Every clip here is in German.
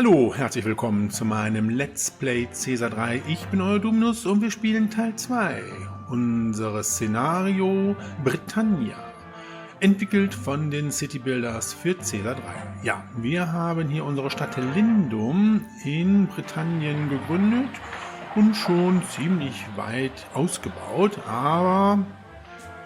Hallo, herzlich willkommen zu meinem Let's Play Caesar 3. Ich bin euer Dominus und wir spielen Teil 2 unseres Szenario Britannia, entwickelt von den City Builders für Caesar 3. Ja, wir haben hier unsere Stadt Lindum in Britannien gegründet und schon ziemlich weit ausgebaut, aber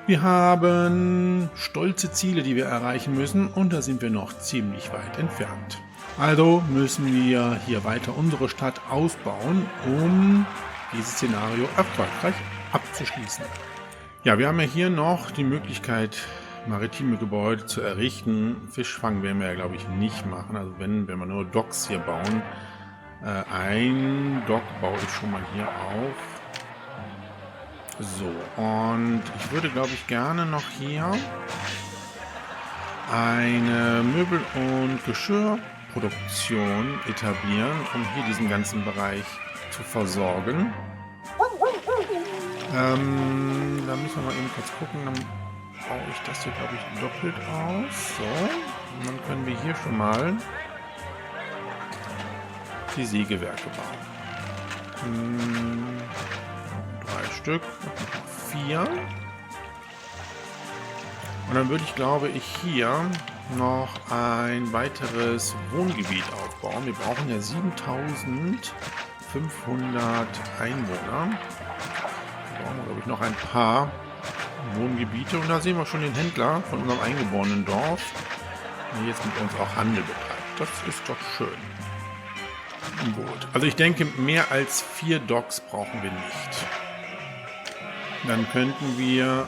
wir haben stolze Ziele, die wir erreichen müssen, und da sind wir noch ziemlich weit entfernt. Also müssen wir hier weiter unsere Stadt ausbauen, um dieses Szenario erfolgreich abzuschließen. Ja, wir haben ja hier noch die Möglichkeit, maritime Gebäude zu errichten. Fischfang werden wir ja, glaube ich, nicht machen. Also wenn wir nur Docks hier bauen. Ein Dock baue ich schon mal hier auf. So, und ich würde, glaube ich, gerne noch hier eine Möbel- und Geschirrproduktion etablieren, um hier diesen ganzen Bereich zu versorgen. Da müssen wir mal eben kurz gucken, dann baue ich das hier, glaube ich, doppelt aus. So, und dann können wir hier schon mal die Sägewerke bauen. 3 Stück, 4. Und dann würde ich, glaube ich, hier noch ein weiteres Wohngebiet aufbauen. Wir brauchen ja 7500 Einwohner. Da brauchen wir, glaube ich, noch ein paar Wohngebiete. Und da sehen wir schon den Händler von unserem eingeborenen Dorf, der jetzt mit uns auch Handel betreibt. Das ist doch schön. Gut. Also ich denke, mehr als 4 Docks brauchen wir nicht. Dann könnten wir,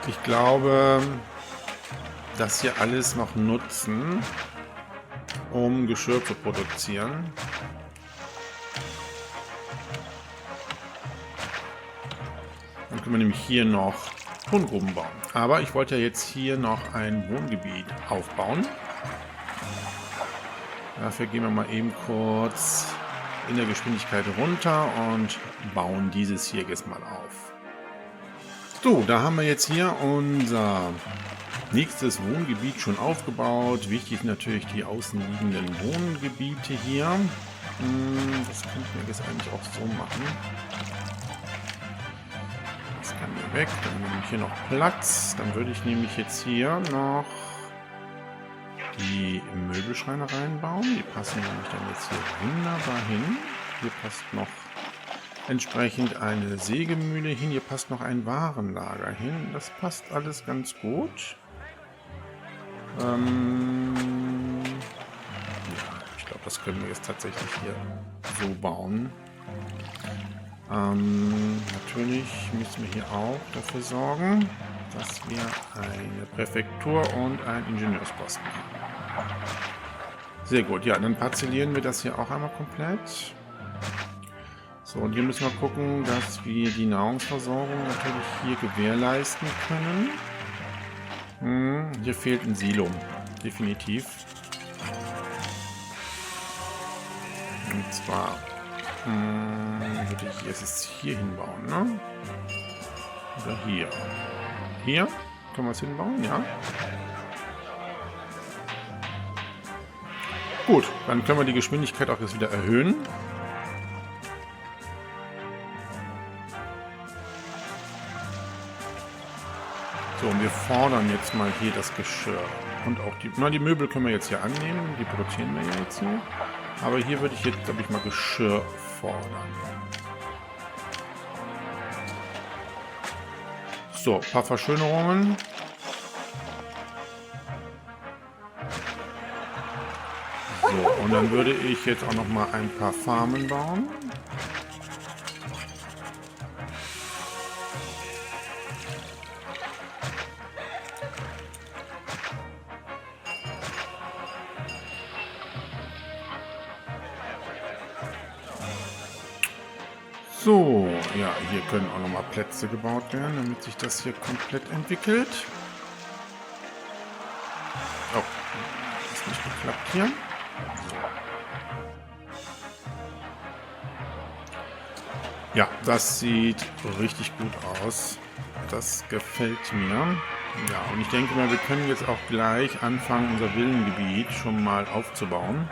ich glaube, das hier alles noch nutzen, um Geschirr zu produzieren. Dann können wir nämlich hier noch Tongruben bauen. Aber ich wollte ja jetzt hier noch ein Wohngebiet aufbauen. Dafür gehen wir mal eben kurz in der Geschwindigkeit runter und bauen dieses hier jetzt mal auf. So, da haben wir jetzt hier unser nächstes Wohngebiet schon aufgebaut. Wichtig natürlich die außenliegenden Wohngebiete hier. Das könnten wir jetzt eigentlich auch so machen. Das kann hier weg, dann nehme ich hier noch Platz. Dann würde ich nämlich jetzt hier noch die Möbelschreinereien bauen. Die passen nämlich dann jetzt hier wunderbar hin. Hier passt noch entsprechend eine Sägemühle hin. Hier passt noch ein Warenlager hin. Das passt alles ganz gut. Ja, ich glaube, das können wir jetzt tatsächlich hier so bauen. Natürlich müssen wir hier auch dafür sorgen, dass wir eine Präfektur und einen Ingenieursposten haben. Sehr gut, ja, dann parzellieren wir das hier auch einmal komplett. So, und hier müssen wir gucken, dass wir die Nahrungsversorgung natürlich hier gewährleisten können. Hier fehlt ein Silo, definitiv. Und zwar würde ich es hier hinbauen, ne? Oder hier. Hier? Können wir es hinbauen? Ja. Gut, dann können wir die Geschwindigkeit auch jetzt wieder erhöhen. So, und wir fordern jetzt mal hier das Geschirr. Und auch die Möbel können wir jetzt hier annehmen. Die produzieren wir ja jetzt hier. Aber hier würde ich jetzt, glaube ich, mal Geschirr fordern. So, ein paar Verschönerungen. So, und dann würde ich jetzt auch noch mal ein paar Farmen bauen. So, ja, hier können auch noch mal Plätze gebaut werden, damit sich das hier komplett entwickelt. Oh, ist nicht geklappt hier. Ja, das sieht richtig gut aus. Das gefällt mir. Ja, und ich denke mal, wir können jetzt auch gleich anfangen, unser Villengebiet schon mal aufzubauen.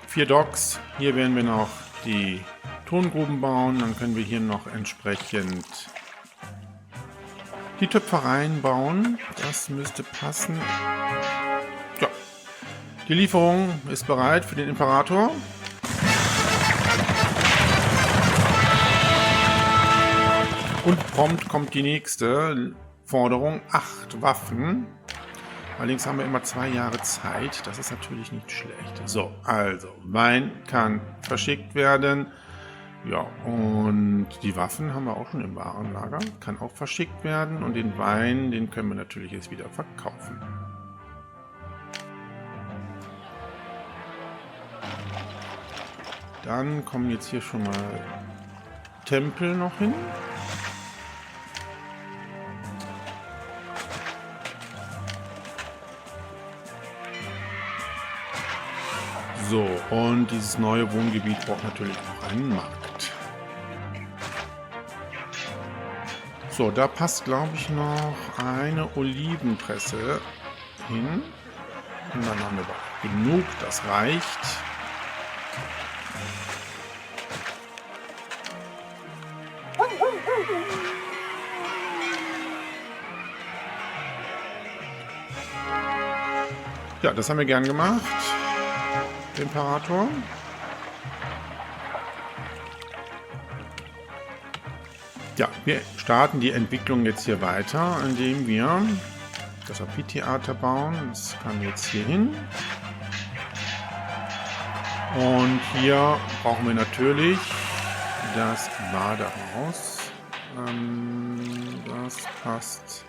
4 Docks. Hier werden wir noch die Tongruben bauen. Dann können wir hier noch entsprechend die Töpfereien bauen. Das müsste passen. Ja, die Lieferung ist bereit für den Imperator. Und prompt kommt die nächste Forderung. 8 Waffen. Allerdings haben wir immer 2 Jahre Zeit. Das ist natürlich nicht schlecht. So, also Wein kann verschickt werden. Ja, und die Waffen haben wir auch schon im Warenlager. Kann auch verschickt werden. Und den Wein, den können wir natürlich jetzt wieder verkaufen. Dann kommen jetzt hier schon mal Tempel noch hin. So, und dieses neue Wohngebiet braucht natürlich auch einen Markt. So, da passt, glaube ich, noch eine Olivenpresse hin. Und dann haben wir genug, das reicht. Ja, das haben wir gern gemacht. Imperator. Ja, wir starten die Entwicklung jetzt hier weiter, indem wir das Amphitheater bauen. Das kann jetzt hier hin. Und hier brauchen wir natürlich das Badehaus. Das passt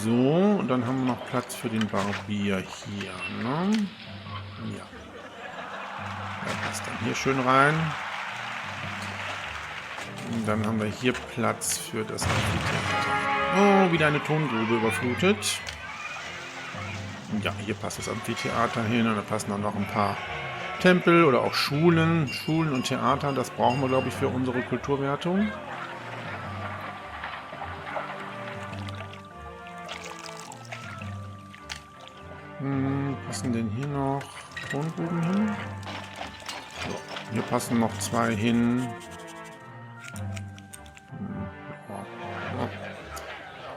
so. Und dann haben wir noch Platz für den Barbier hier, ne? Ja. Der passt dann hier schön rein. Und dann haben wir hier Platz für das Amphitheater. Oh, wieder eine Tongrube überflutet. Ja, hier passt das Amphitheater hin und da passen dann noch ein paar Tempel oder auch Schulen. Schulen und Theater, das brauchen wir, glaube ich, für unsere Kulturwertung. Passen denn hier noch Tongruben hin? So, hier passen noch 2 hin.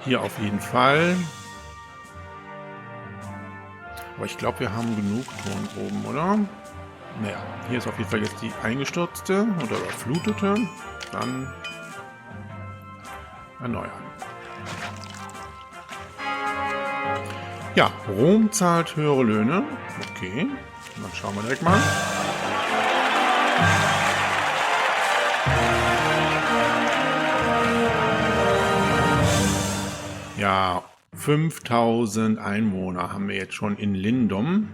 Hier auf jeden Fall. Aber ich glaube, wir haben genug Tongruben, oder? Naja, hier ist auf jeden Fall jetzt die eingestürzte oder überflutete. Dann erneuern. Ja, Rom zahlt höhere Löhne. Okay, dann schauen wir direkt mal. Ja, 5000 Einwohner haben wir jetzt schon in Lindum.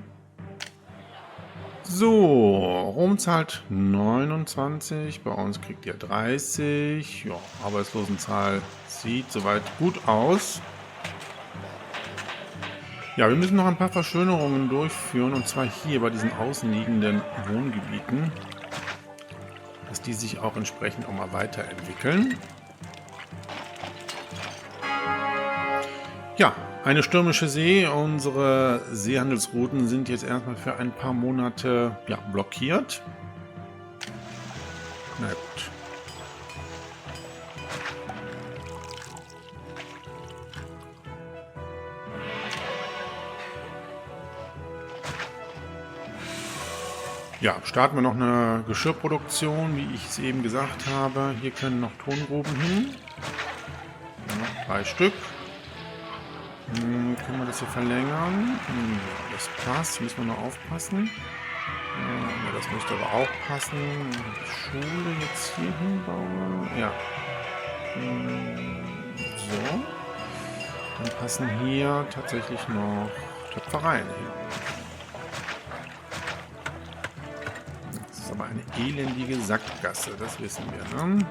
So, Rom zahlt 29, bei uns kriegt ihr 30. Ja, Arbeitslosenzahl sieht soweit gut aus. Ja, wir müssen noch ein paar Verschönerungen durchführen, und zwar hier bei diesen außenliegenden Wohngebieten, dass die sich auch entsprechend auch mal weiterentwickeln. Ja, eine stürmische See. Unsere Seehandelsrouten sind jetzt erstmal für ein paar Monate blockiert. Na gut. Ja, starten wir noch eine Geschirrproduktion, wie ich es eben gesagt habe. Hier können noch Tongruben hin. Ja, 3 Stück. Können wir das hier verlängern? Ja, das passt. Müssen wir noch aufpassen. Ja, das müsste aber auch passen. Die Schule jetzt hier hinbauen. Ja. So. Dann passen hier tatsächlich noch Töpfereien hin. Das ist aber eine elendige Sackgasse, das wissen wir, ne?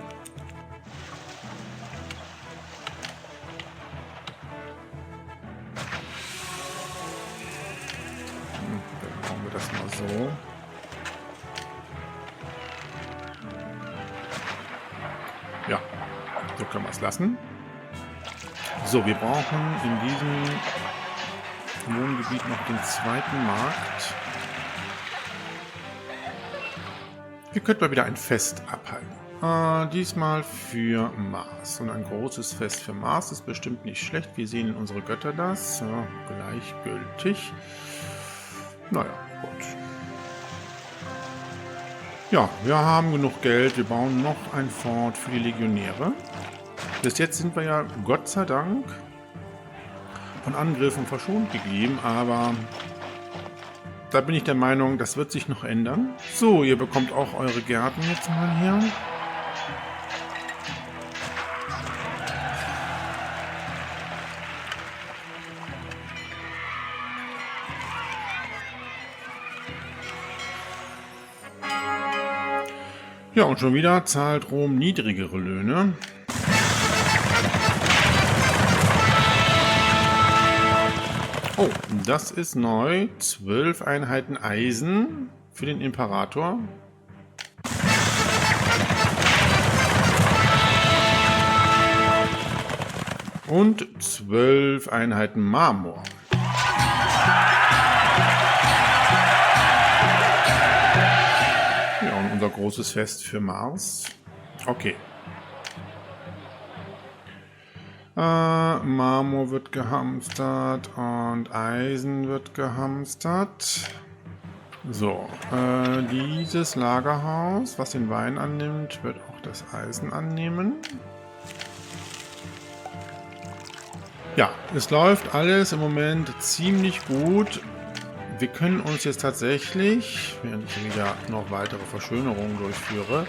Dann machen wir das mal so. Ja, so können wir es lassen. So, wir brauchen in diesem Wohngebiet noch den zweiten Markt. Hier könnten wir wieder ein Fest abhalten. Diesmal für Mars. Und ein großes Fest für Mars ist bestimmt nicht schlecht. Wie sehen unsere Götter das? Ja, gleichgültig. Naja, gut. Ja, wir haben genug Geld. Wir bauen noch ein Fort für die Legionäre. Bis jetzt sind wir ja, Gott sei Dank, von Angriffen verschont geblieben, aber da bin ich der Meinung, das wird sich noch ändern. So, ihr bekommt auch eure Gärten jetzt mal her. Ja, und schon wieder zahlt Rom niedrigere Löhne. Oh, das ist neu. 12 Einheiten Eisen für den Imperator. Und 12 Einheiten Marmor. Ja, und unser großes Fest für Mars. Okay. Marmor wird gehamstert und Eisen wird gehamstert. So, dieses Lagerhaus, was den Wein annimmt, wird auch das Eisen annehmen. Ja, es läuft alles im Moment ziemlich gut. Wir können uns jetzt tatsächlich, während ich wieder noch weitere Verschönerungen durchführe,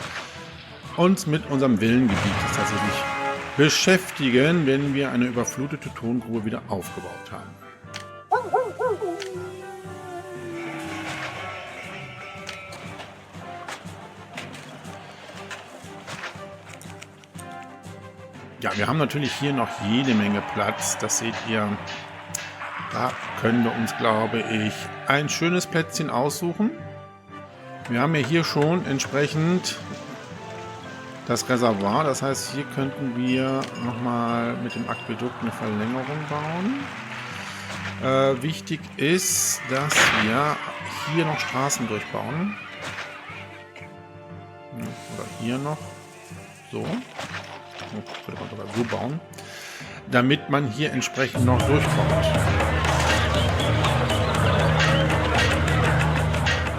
uns mit unserem Villengebiet tatsächlich beschäftigen, wenn wir eine überflutete Tongrube wieder aufgebaut haben. Ja, wir haben natürlich hier noch jede Menge Platz, das seht ihr. Da können wir uns, glaube ich, ein schönes Plätzchen aussuchen. Wir haben ja hier schon entsprechend das Reservoir, das heißt, hier könnten wir nochmal mit dem Aquädukt eine Verlängerung bauen. Wichtig ist, dass wir hier noch Straßen durchbauen. Oder hier noch. So. Könnte man sogar so bauen. Damit man hier entsprechend noch durchkommt.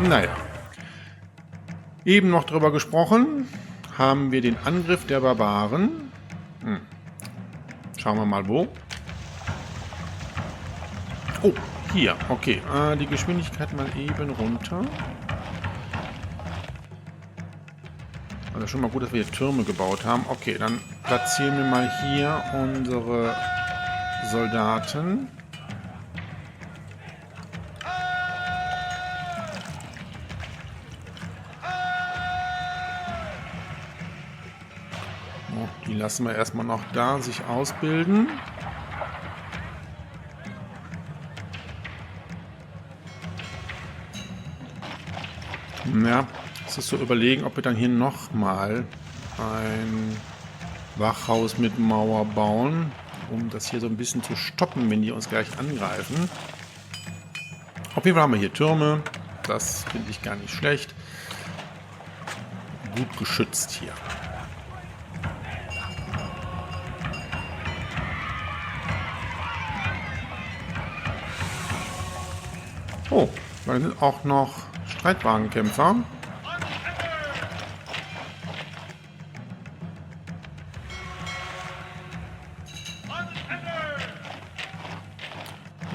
Naja. Eben noch drüber gesprochen. Haben wir den Angriff der Barbaren. Schauen wir mal wo. Oh, hier. Okay, die Geschwindigkeit mal eben runter. Also schon mal gut, dass wir hier Türme gebaut haben. Okay, dann platzieren wir mal hier unsere Soldaten. Die lassen wir erstmal noch da sich ausbilden. Ja, es ist so überlegen, ob wir dann hier nochmal ein Wachhaus mit Mauer bauen, um das hier so ein bisschen zu stoppen, wenn die uns gleich angreifen. Auf jeden Fall haben wir hier Türme. Das finde ich gar nicht schlecht. Gut geschützt hier. Oh, da sind auch noch Streitwagenkämpfer.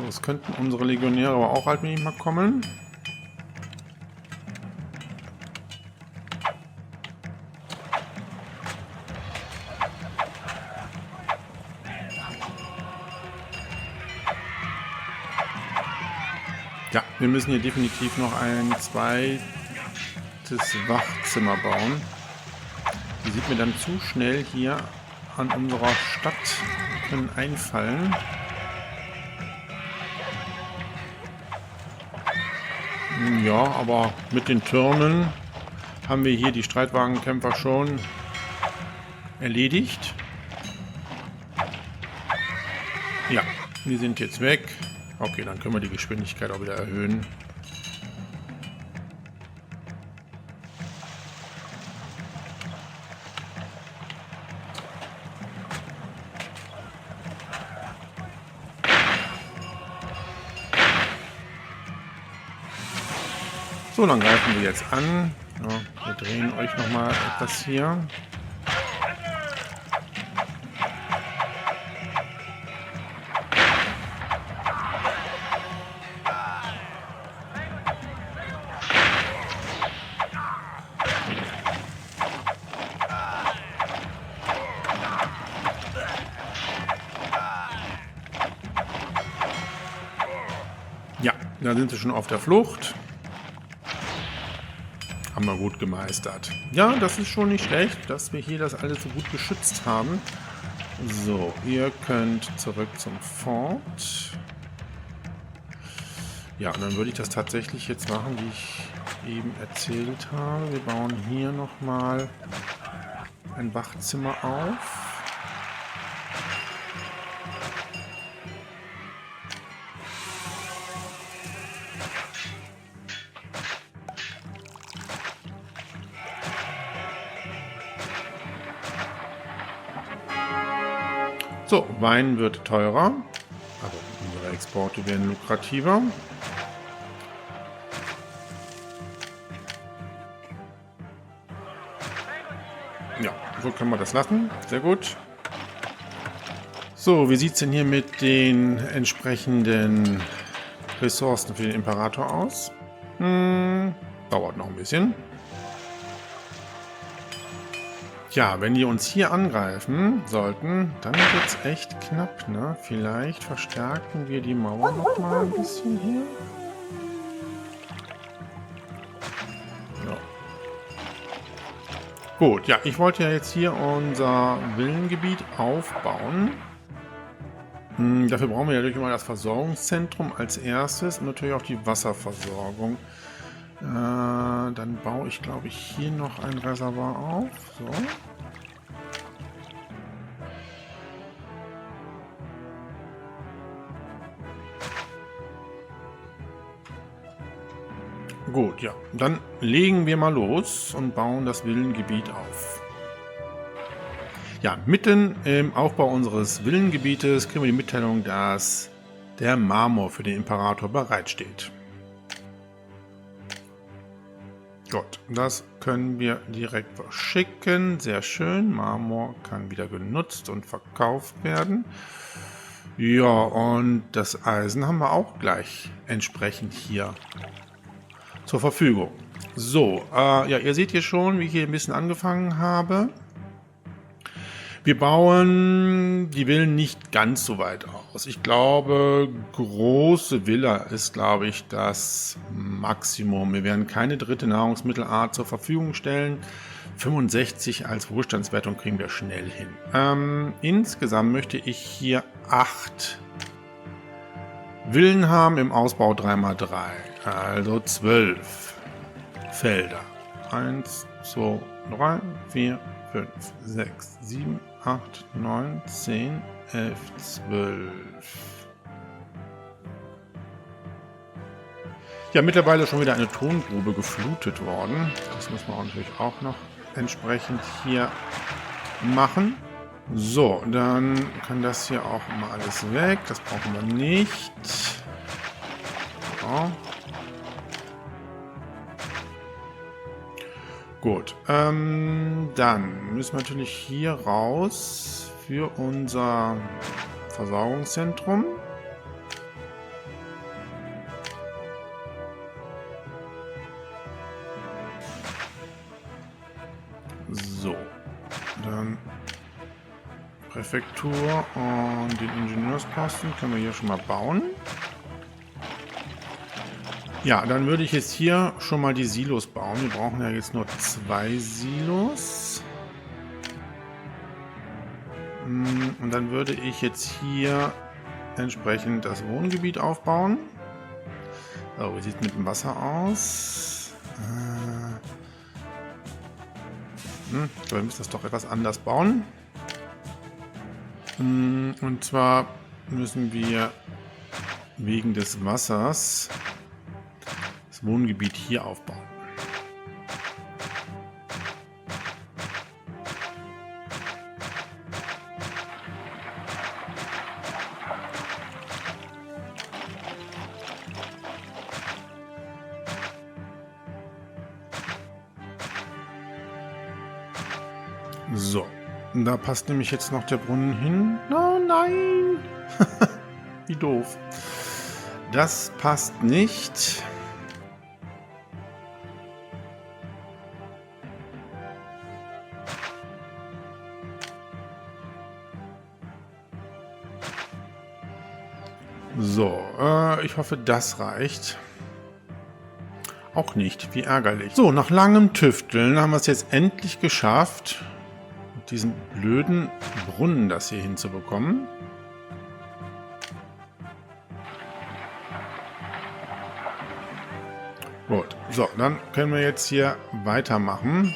Das könnten unsere Legionäre aber auch halt nicht mal kommen. Ja, wir müssen hier definitiv noch ein zweites Wachzimmer bauen. Die sieht mir dann zu schnell hier an unserer Stadt können einfallen. Ja, aber mit den Türmen haben wir hier die Streitwagenkämpfer schon erledigt. Ja, die sind jetzt weg. Okay, dann können wir die Geschwindigkeit auch wieder erhöhen. So, dann greifen wir jetzt an. Ja, wir drehen euch nochmal etwas hier. Ja, da sind sie schon auf der Flucht. Haben wir gut gemeistert. Ja, das ist schon nicht schlecht, dass wir hier das alles so gut geschützt haben. So, ihr könnt zurück zum Fort. Ja, und dann würde ich das tatsächlich jetzt machen, wie ich eben erzählt habe. Wir bauen hier nochmal ein Wachzimmer auf. So, Wein wird teurer, also unsere Exporte werden lukrativer. Ja, so können wir das lassen. Sehr gut. So, wie sieht es denn hier mit den entsprechenden Ressourcen für den Imperator aus? Dauert noch ein bisschen. Ja, wenn die uns hier angreifen sollten, dann wird es echt knapp, ne? Vielleicht verstärken wir die Mauer noch mal ein bisschen hier. Ja. Gut, ja, ich wollte ja jetzt hier unser Villengebiet aufbauen. Dafür brauchen wir ja natürlich immer das Versorgungszentrum als erstes und natürlich auch die Wasserversorgung. Dann baue ich, glaube ich, hier noch ein Reservoir auf. So. Gut, ja. Dann legen wir mal los und bauen das Villengebiet auf. Ja, mitten im Aufbau unseres Villengebietes kriegen wir die Mitteilung, dass der Marmor für den Imperator bereitsteht. Gut, das können wir direkt verschicken. Sehr schön. Marmor kann wieder genutzt und verkauft werden. Ja, und das Eisen haben wir auch gleich entsprechend hier zur Verfügung. So, ja, ihr seht hier schon, wie ich hier ein bisschen angefangen habe. Wir bauen die Villen nicht ganz so weit aus. Ich glaube, große Villa ist, glaube ich, das Maximum. Wir werden keine dritte Nahrungsmittelart zur Verfügung stellen. 65 als Wohlstandswertung kriegen wir schnell hin. Insgesamt möchte ich hier 8 Villen haben im Ausbau 3×3. Also 12 Felder. 1, 2, 3, 4, 5, 6, 7, 8, 9, 10, 11, 12. Ja, mittlerweile schon wieder eine Tongrube geflutet worden. Das muss man natürlich auch noch entsprechend hier machen. So, dann kann das hier auch mal alles weg. Das brauchen wir nicht. So. Gut, dann müssen wir natürlich hier raus für unser Versorgungszentrum. So, dann Präfektur und den Ingenieursposten können wir hier schon mal bauen. Ja, dann würde ich jetzt hier schon mal die Silos bauen. Wir brauchen ja jetzt nur 2 Silos. Und dann würde ich jetzt hier entsprechend das Wohngebiet aufbauen. So, wie sieht es mit dem Wasser aus? Wir müssen das doch etwas anders bauen. Und zwar müssen wir wegen des Wassers das Wohngebiet hier aufbauen. So, da passt nämlich jetzt noch der Brunnen hin. Oh nein! Wie doof. Das passt nicht. So, ich hoffe, das reicht. Auch nicht, wie ärgerlich. So, nach langem Tüfteln haben wir es jetzt endlich geschafft, mit diesem blöden Brunnen das hier hinzubekommen. Gut, so, dann können wir jetzt hier weitermachen.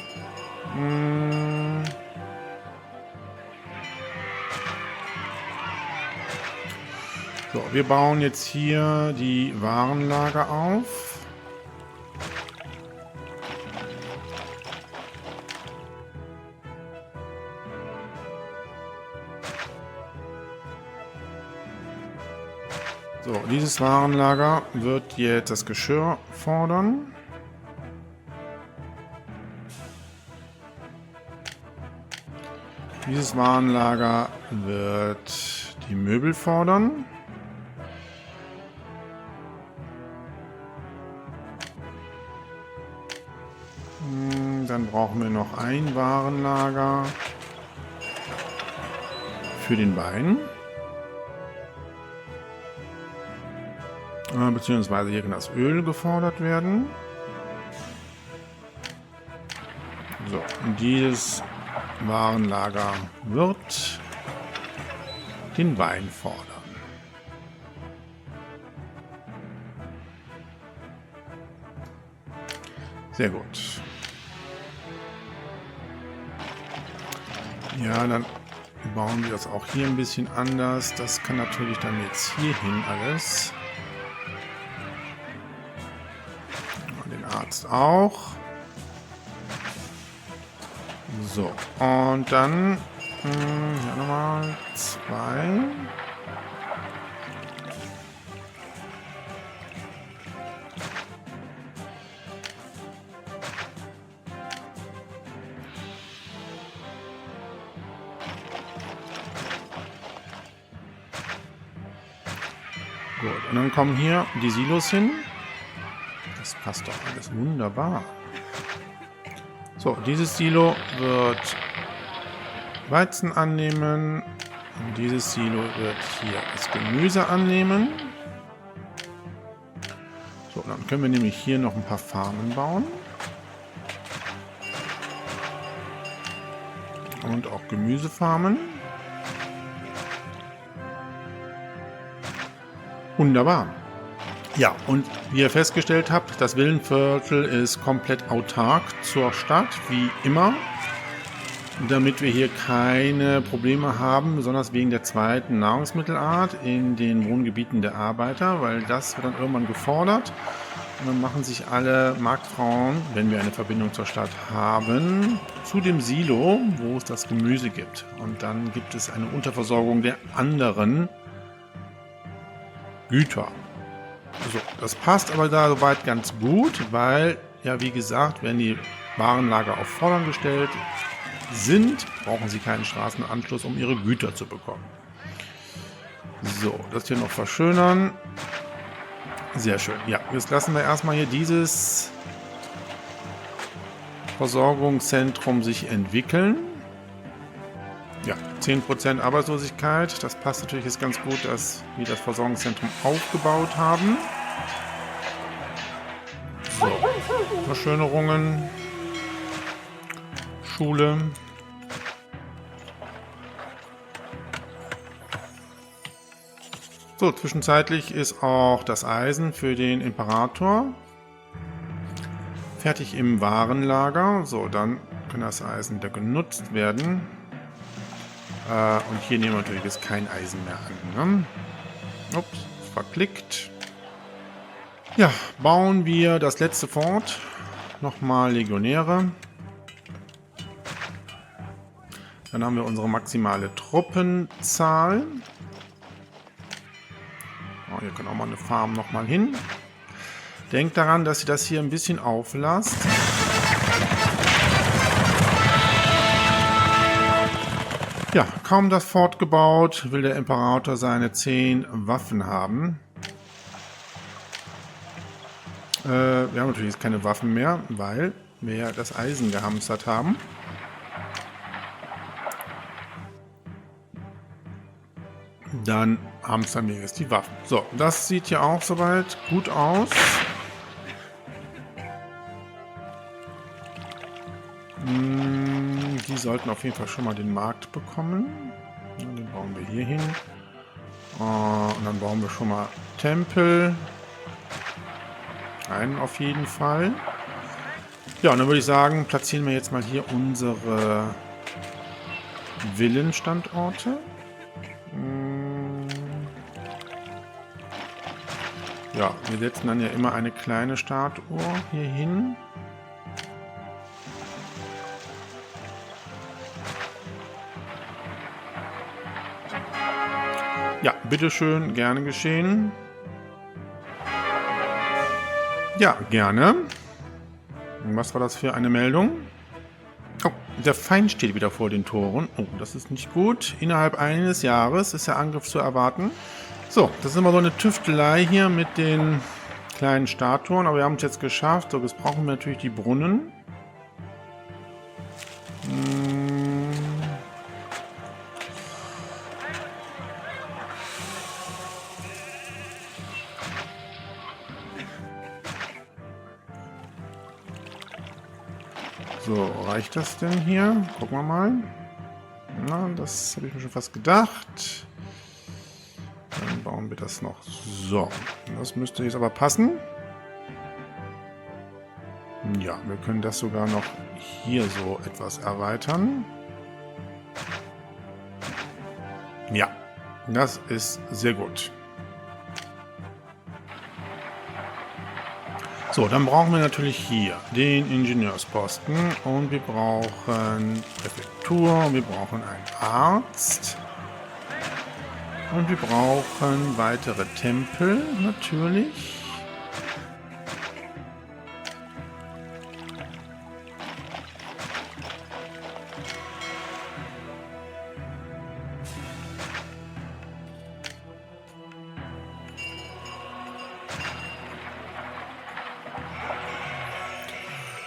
So, wir bauen jetzt hier die Warenlager auf. So, dieses Warenlager wird jetzt das Geschirr fordern. Dieses Warenlager wird die Möbel fordern. Dann brauchen wir noch ein Warenlager für den Wein. Beziehungsweise hier kann das Öl gefordert werden. So, und dieses Warenlager wird den Wein fordern. Sehr gut. Ja, dann bauen wir das auch hier ein bisschen anders. Das kann natürlich dann jetzt hier hin alles. Den Arzt auch. So, und dann hier nochmal 2. Gut, und dann kommen hier die Silos hin. Das passt doch alles wunderbar. So, dieses Silo wird Weizen annehmen. Und dieses Silo wird hier das Gemüse annehmen. So, dann können wir nämlich hier noch ein paar Farmen bauen. Und auch Gemüsefarmen. Wunderbar. Ja, und wie ihr festgestellt habt, das Villenviertel ist komplett autark zur Stadt, wie immer. Damit wir hier keine Probleme haben, besonders wegen der zweiten Nahrungsmittelart in den Wohngebieten der Arbeiter, weil das wird dann irgendwann gefordert. Und dann machen sich alle Marktfrauen, wenn wir eine Verbindung zur Stadt haben, zu dem Silo, wo es das Gemüse gibt. Und dann gibt es eine Unterversorgung der anderen Güter. So, das passt aber da soweit ganz gut, weil, ja wie gesagt, wenn die Warenlager auf Vordermann gestellt sind, brauchen sie keinen Straßenanschluss, um ihre Güter zu bekommen. So, das hier noch verschönern. Sehr schön. Ja, jetzt lassen wir erstmal hier dieses Versorgungszentrum sich entwickeln. Ja, 10% Arbeitslosigkeit. Das passt natürlich jetzt ganz gut, dass wir das Versorgungszentrum aufgebaut haben. So, Verschönerungen. Schule. So, zwischenzeitlich ist auch das Eisen für den Imperator fertig im Warenlager. So, dann kann das Eisen wieder genutzt werden. Und hier nehmen wir natürlich jetzt kein Eisen mehr an. Ne? Ups, verklickt. Ja, bauen wir das letzte Fort. Nochmal Legionäre. Dann haben wir unsere maximale Truppenzahl. Oh, hier können auch mal eine Farm nochmal hin. Denkt daran, dass ihr das hier ein bisschen auflasst. Ja, kaum das Fort gebaut, will der Imperator seine 10 Waffen haben. Wir haben natürlich jetzt keine Waffen mehr, weil wir ja das Eisen gehamstert haben. Dann hamstern wir jetzt die Waffen. So, das sieht ja auch soweit gut aus. Die sollten auf jeden Fall schon mal den Markt bekommen. Den bauen wir hier hin. Und dann bauen wir schon mal Tempel. Einen auf jeden Fall. Ja, und dann würde ich sagen, platzieren wir jetzt mal hier unsere Villenstandorte. Ja, wir setzen dann ja immer eine kleine Startuhr hier hin. Ja, bitteschön, gerne geschehen. Ja, gerne. Was war das für eine Meldung? Oh, der Feind steht wieder vor den Toren. Oh, das ist nicht gut. Innerhalb eines Jahres ist der Angriff zu erwarten. So, das ist immer so eine Tüftelei hier mit den kleinen Statuen. Aber wir haben es jetzt geschafft. So, jetzt brauchen wir natürlich die Brunnen. So, reicht das denn hier? Gucken wir mal. Na, das habe ich mir schon fast gedacht. Dann bauen wir das noch. So, das müsste jetzt aber passen. Ja, wir können das sogar noch hier so etwas erweitern. Ja, das ist sehr gut. So, dann brauchen wir natürlich hier den Ingenieursposten und wir brauchen Präfektur, wir brauchen einen Arzt und wir brauchen weitere Tempel natürlich.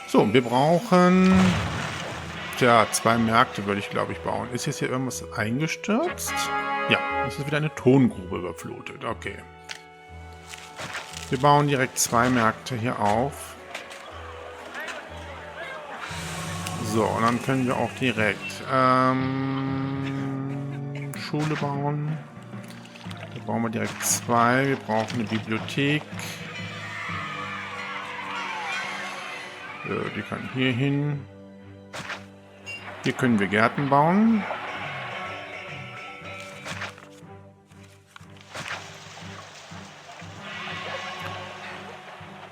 So, wir brauchen, tja, 2 Märkte würde ich, glaube ich, bauen. Ist jetzt hier irgendwas eingestürzt? Ja, es ist wieder eine Tongrube überflutet. Okay. Wir bauen direkt 2 Märkte hier auf. So, und dann können wir auch direkt Schule bauen. Da bauen wir direkt 2. Wir brauchen eine Bibliothek. Die kann hier hin. Hier können wir Gärten bauen.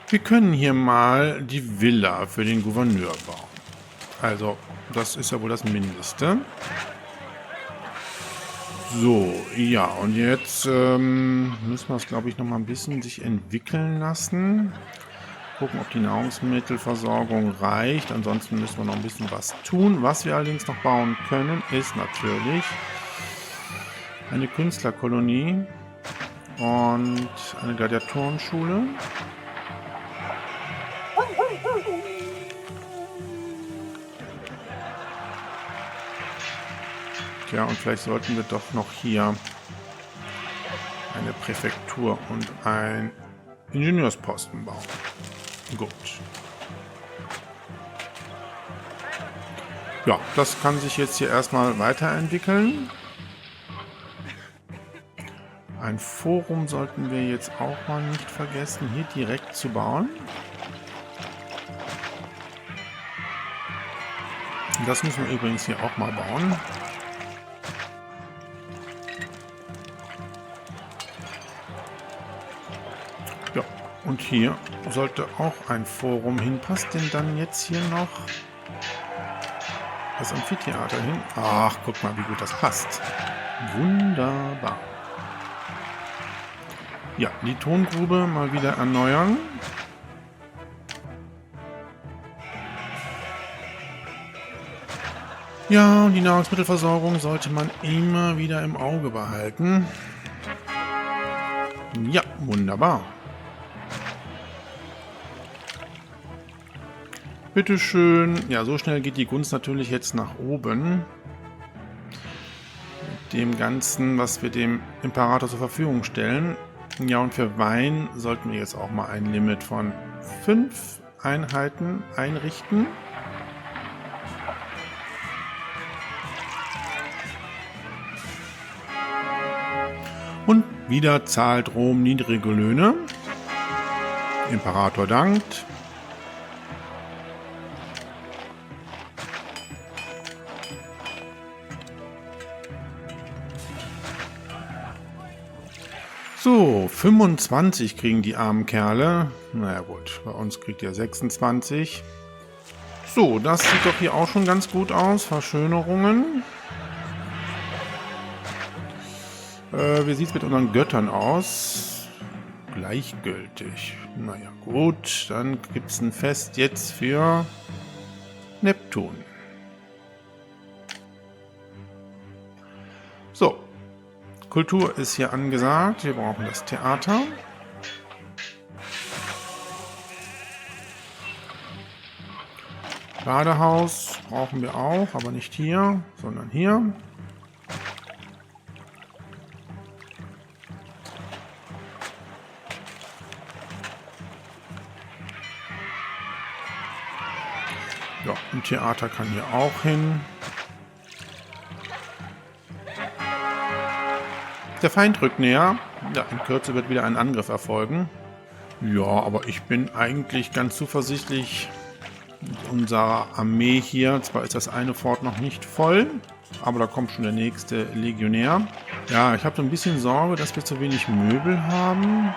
Wir können hier mal die Villa für den Gouverneur bauen. Also, das ist ja wohl das Mindeste. So, ja, und jetzt müssen wir es, glaube ich, noch mal ein bisschen sich entwickeln lassen. Gucken, ob die Nahrungsmittelversorgung reicht. Ansonsten müssen wir noch ein bisschen was tun. Was wir allerdings noch bauen können, ist natürlich eine Künstlerkolonie und eine Gladiatorenschule. Ja, und vielleicht sollten wir doch noch hier eine Präfektur und ein Ingenieursposten bauen. Gut. Ja, das kann sich jetzt hier erstmal weiterentwickeln. Ein Forum sollten wir jetzt auch mal nicht vergessen, hier direkt zu bauen. Das müssen wir übrigens hier auch mal bauen. Und hier sollte auch ein Forum hin. Passt denn dann jetzt hier noch das Amphitheater hin? Ach, guck mal, wie gut das passt. Wunderbar. Ja, die Tongrube mal wieder erneuern. Ja, und die Nahrungsmittelversorgung sollte man immer wieder im Auge behalten. Ja, wunderbar. Bitteschön. Ja, so schnell geht die Gunst natürlich jetzt nach oben. Mit dem Ganzen, was wir dem Imperator zur Verfügung stellen. Ja, und für Wein sollten wir jetzt auch mal ein Limit von 5 Einheiten einrichten. Und wieder zahlt Rom niedrige Löhne. Imperator dankt. So, 25 kriegen die armen Kerle. Naja gut, bei uns kriegt ihr 26. So, das sieht doch hier auch schon ganz gut aus. Verschönerungen. Wie sieht es mit unseren Göttern aus? Gleichgültig. Naja gut, dann gibt es ein Fest jetzt für Neptun. So, Kultur ist hier angesagt. Wir brauchen das Theater. Badehaus brauchen wir auch, aber nicht hier, sondern hier. Ja, ein Theater kann hier auch hin. Der Feind rückt näher. Ja, in Kürze wird wieder ein Angriff erfolgen. Ja, aber ich bin eigentlich ganz zuversichtlich mit unserer Armee hier. Zwar ist das eine Fort noch nicht voll, aber da kommt schon der nächste Legionär. Ja, ich habe so ein bisschen Sorge, dass wir zu wenig Möbel haben.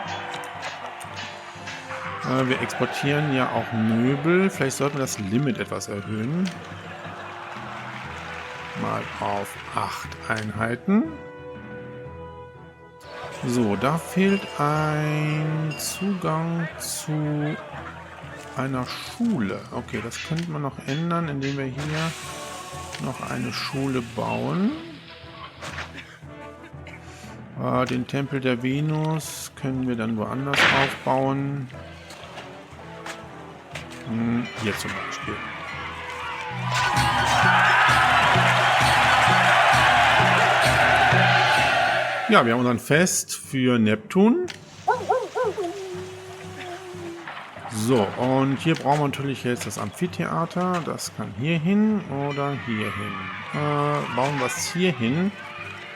Wir exportieren ja auch Möbel. Vielleicht sollten wir das Limit etwas erhöhen. Mal auf 8 Einheiten. So, da fehlt ein Zugang zu einer Schule. Okay, das könnte man noch ändern, indem wir hier noch eine Schule bauen. Den Tempel der Venus können wir dann woanders aufbauen. Hier zum Beispiel. Ja, wir haben unseren Fest für Neptun. So, und hier brauchen wir natürlich jetzt das Amphitheater. Das kann hier hin oder hier hin. Bauen wir es hier hin.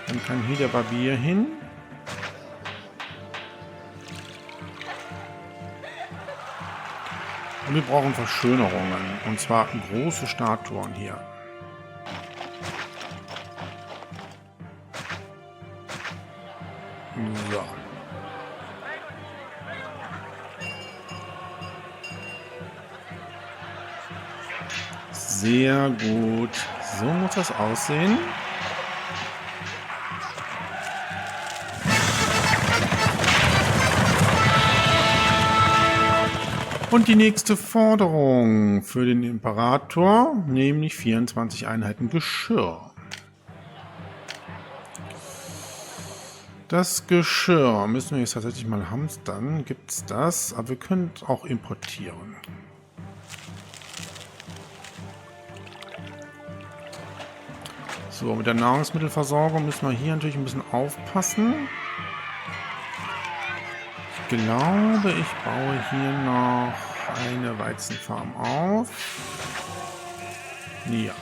Dann kann hier der Barbier hin. Und wir brauchen Verschönerungen. Und zwar große Statuen hier. So. Sehr gut. So muss das aussehen. Und die nächste Forderung für den Imperator, nämlich 24 Einheiten Geschirr. Das Geschirr müssen wir jetzt tatsächlich mal hamstern. Gibt es das? Aber wir können es auch importieren. So, mit der Nahrungsmittelversorgung müssen wir hier natürlich ein bisschen aufpassen. Ich glaube, ich baue hier noch eine Weizenfarm auf. Ja.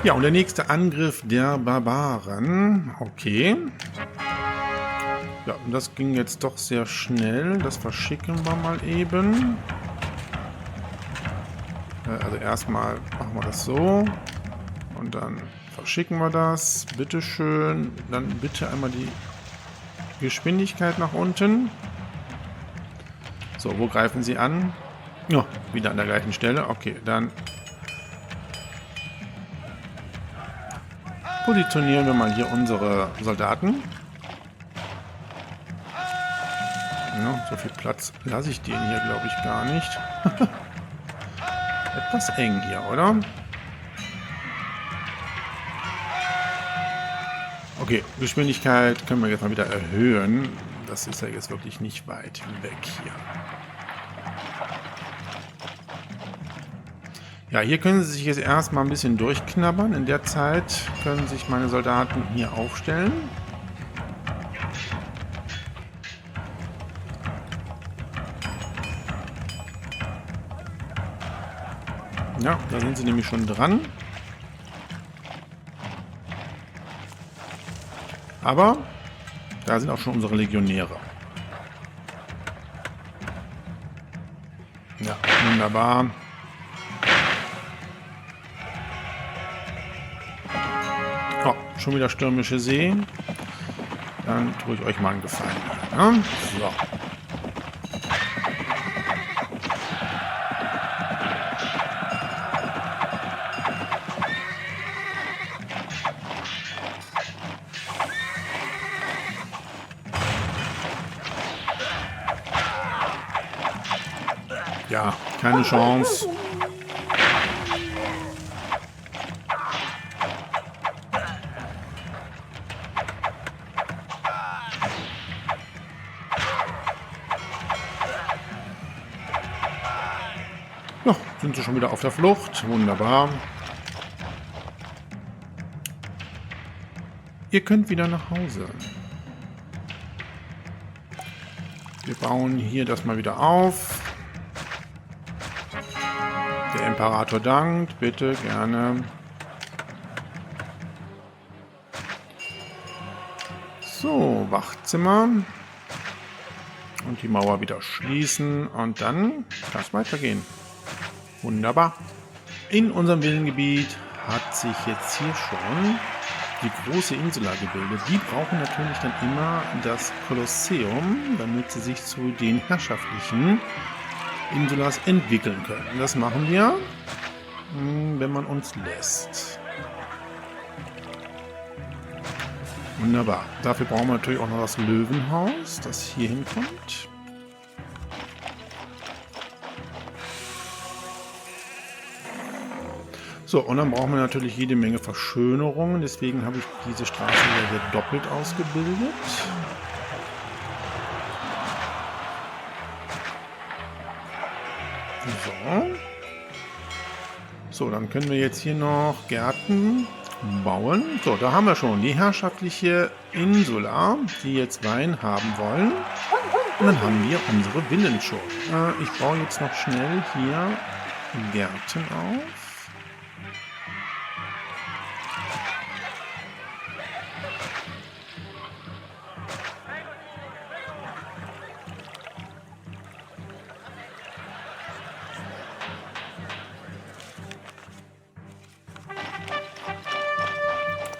Ja, und der nächste Angriff der Barbaren. Okay. Ja, und das ging jetzt doch sehr schnell. Das verschicken wir mal eben. Also erstmal machen wir das so. Und dann verschicken wir das. Bitteschön. Dann bitte einmal die Geschwindigkeit nach unten. So, wo greifen Sie an? Ja, wieder an der gleichen Stelle. Okay, dann positionieren wir mal hier unsere Soldaten. Ja, so viel Platz lasse ich denen hier, glaube ich, gar nicht. Etwas eng hier, oder? Okay, Geschwindigkeit können wir jetzt mal wieder erhöhen. Das ist ja jetzt wirklich nicht weit weg hier. Ja, hier können Sie sich jetzt erstmal ein bisschen durchknabbern. In der Zeit können sich meine Soldaten hier aufstellen. Ja, da sind sie nämlich schon dran. Aber da sind auch schon unsere Legionäre. Ja, wunderbar. Oh, schon wieder stürmische See. Dann tue ich euch mal einen Gefallen. Ja? So. Ja, keine Chance. Ja, sind sie schon wieder auf der Flucht. Wunderbar. Ihr könnt wieder nach Hause. Wir bauen hier das mal wieder auf. Der Imperator dankt, bitte, gerne. So, Wachzimmer. Und die Mauer wieder schließen. Und dann kann es weitergehen. Wunderbar. In unserem Villengebiet hat sich jetzt hier schon die große Insula gebildet. Die brauchen natürlich dann immer das Kolosseum, damit sie sich zu den herrschaftlichen Insulas entwickeln können. Das machen wir, wenn man uns lässt. Wunderbar. Dafür brauchen wir natürlich auch noch das Löwenhaus, das hier hinkommt. So, und dann brauchen wir natürlich jede Menge Verschönerungen. Deswegen habe ich diese Straße hier doppelt ausgebildet. So. So, dann können wir jetzt hier noch Gärten bauen. So, da haben wir schon die herrschaftliche Insula, die jetzt Wein haben wollen. Und dann haben wir unsere Villen schon. Ich baue jetzt noch schnell hier Gärten auf.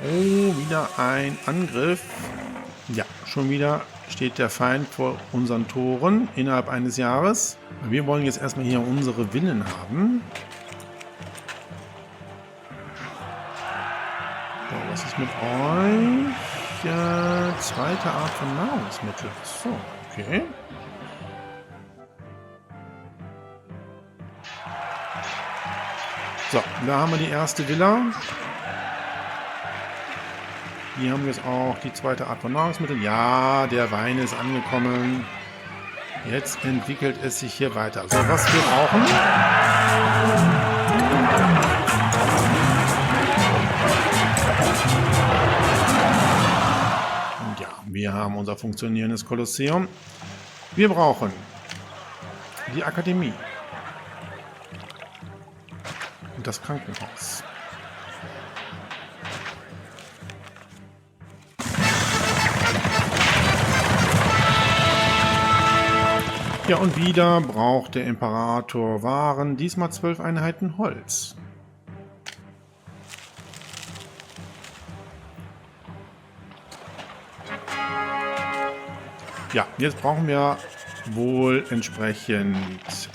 Oh, wieder ein Angriff. Ja, schon wieder steht der Feind vor unseren Toren innerhalb eines Jahres. Wir wollen jetzt erstmal hier unsere Villen haben. So, was ist mit euch? Zweite Art von Nahrungsmittel. So, okay. So, da haben wir die erste Villa. Hier haben wir jetzt auch die zweite Art von Nahrungsmitteln. Ja, der Wein ist angekommen. Jetzt entwickelt es sich hier weiter. So, was wir brauchen. Und ja, wir haben unser funktionierendes Kolosseum. Wir brauchen die Akademie und das Krankenhaus. Ja, und wieder braucht der Imperator Waren, diesmal 12 Einheiten Holz. Ja, jetzt brauchen wir wohl entsprechend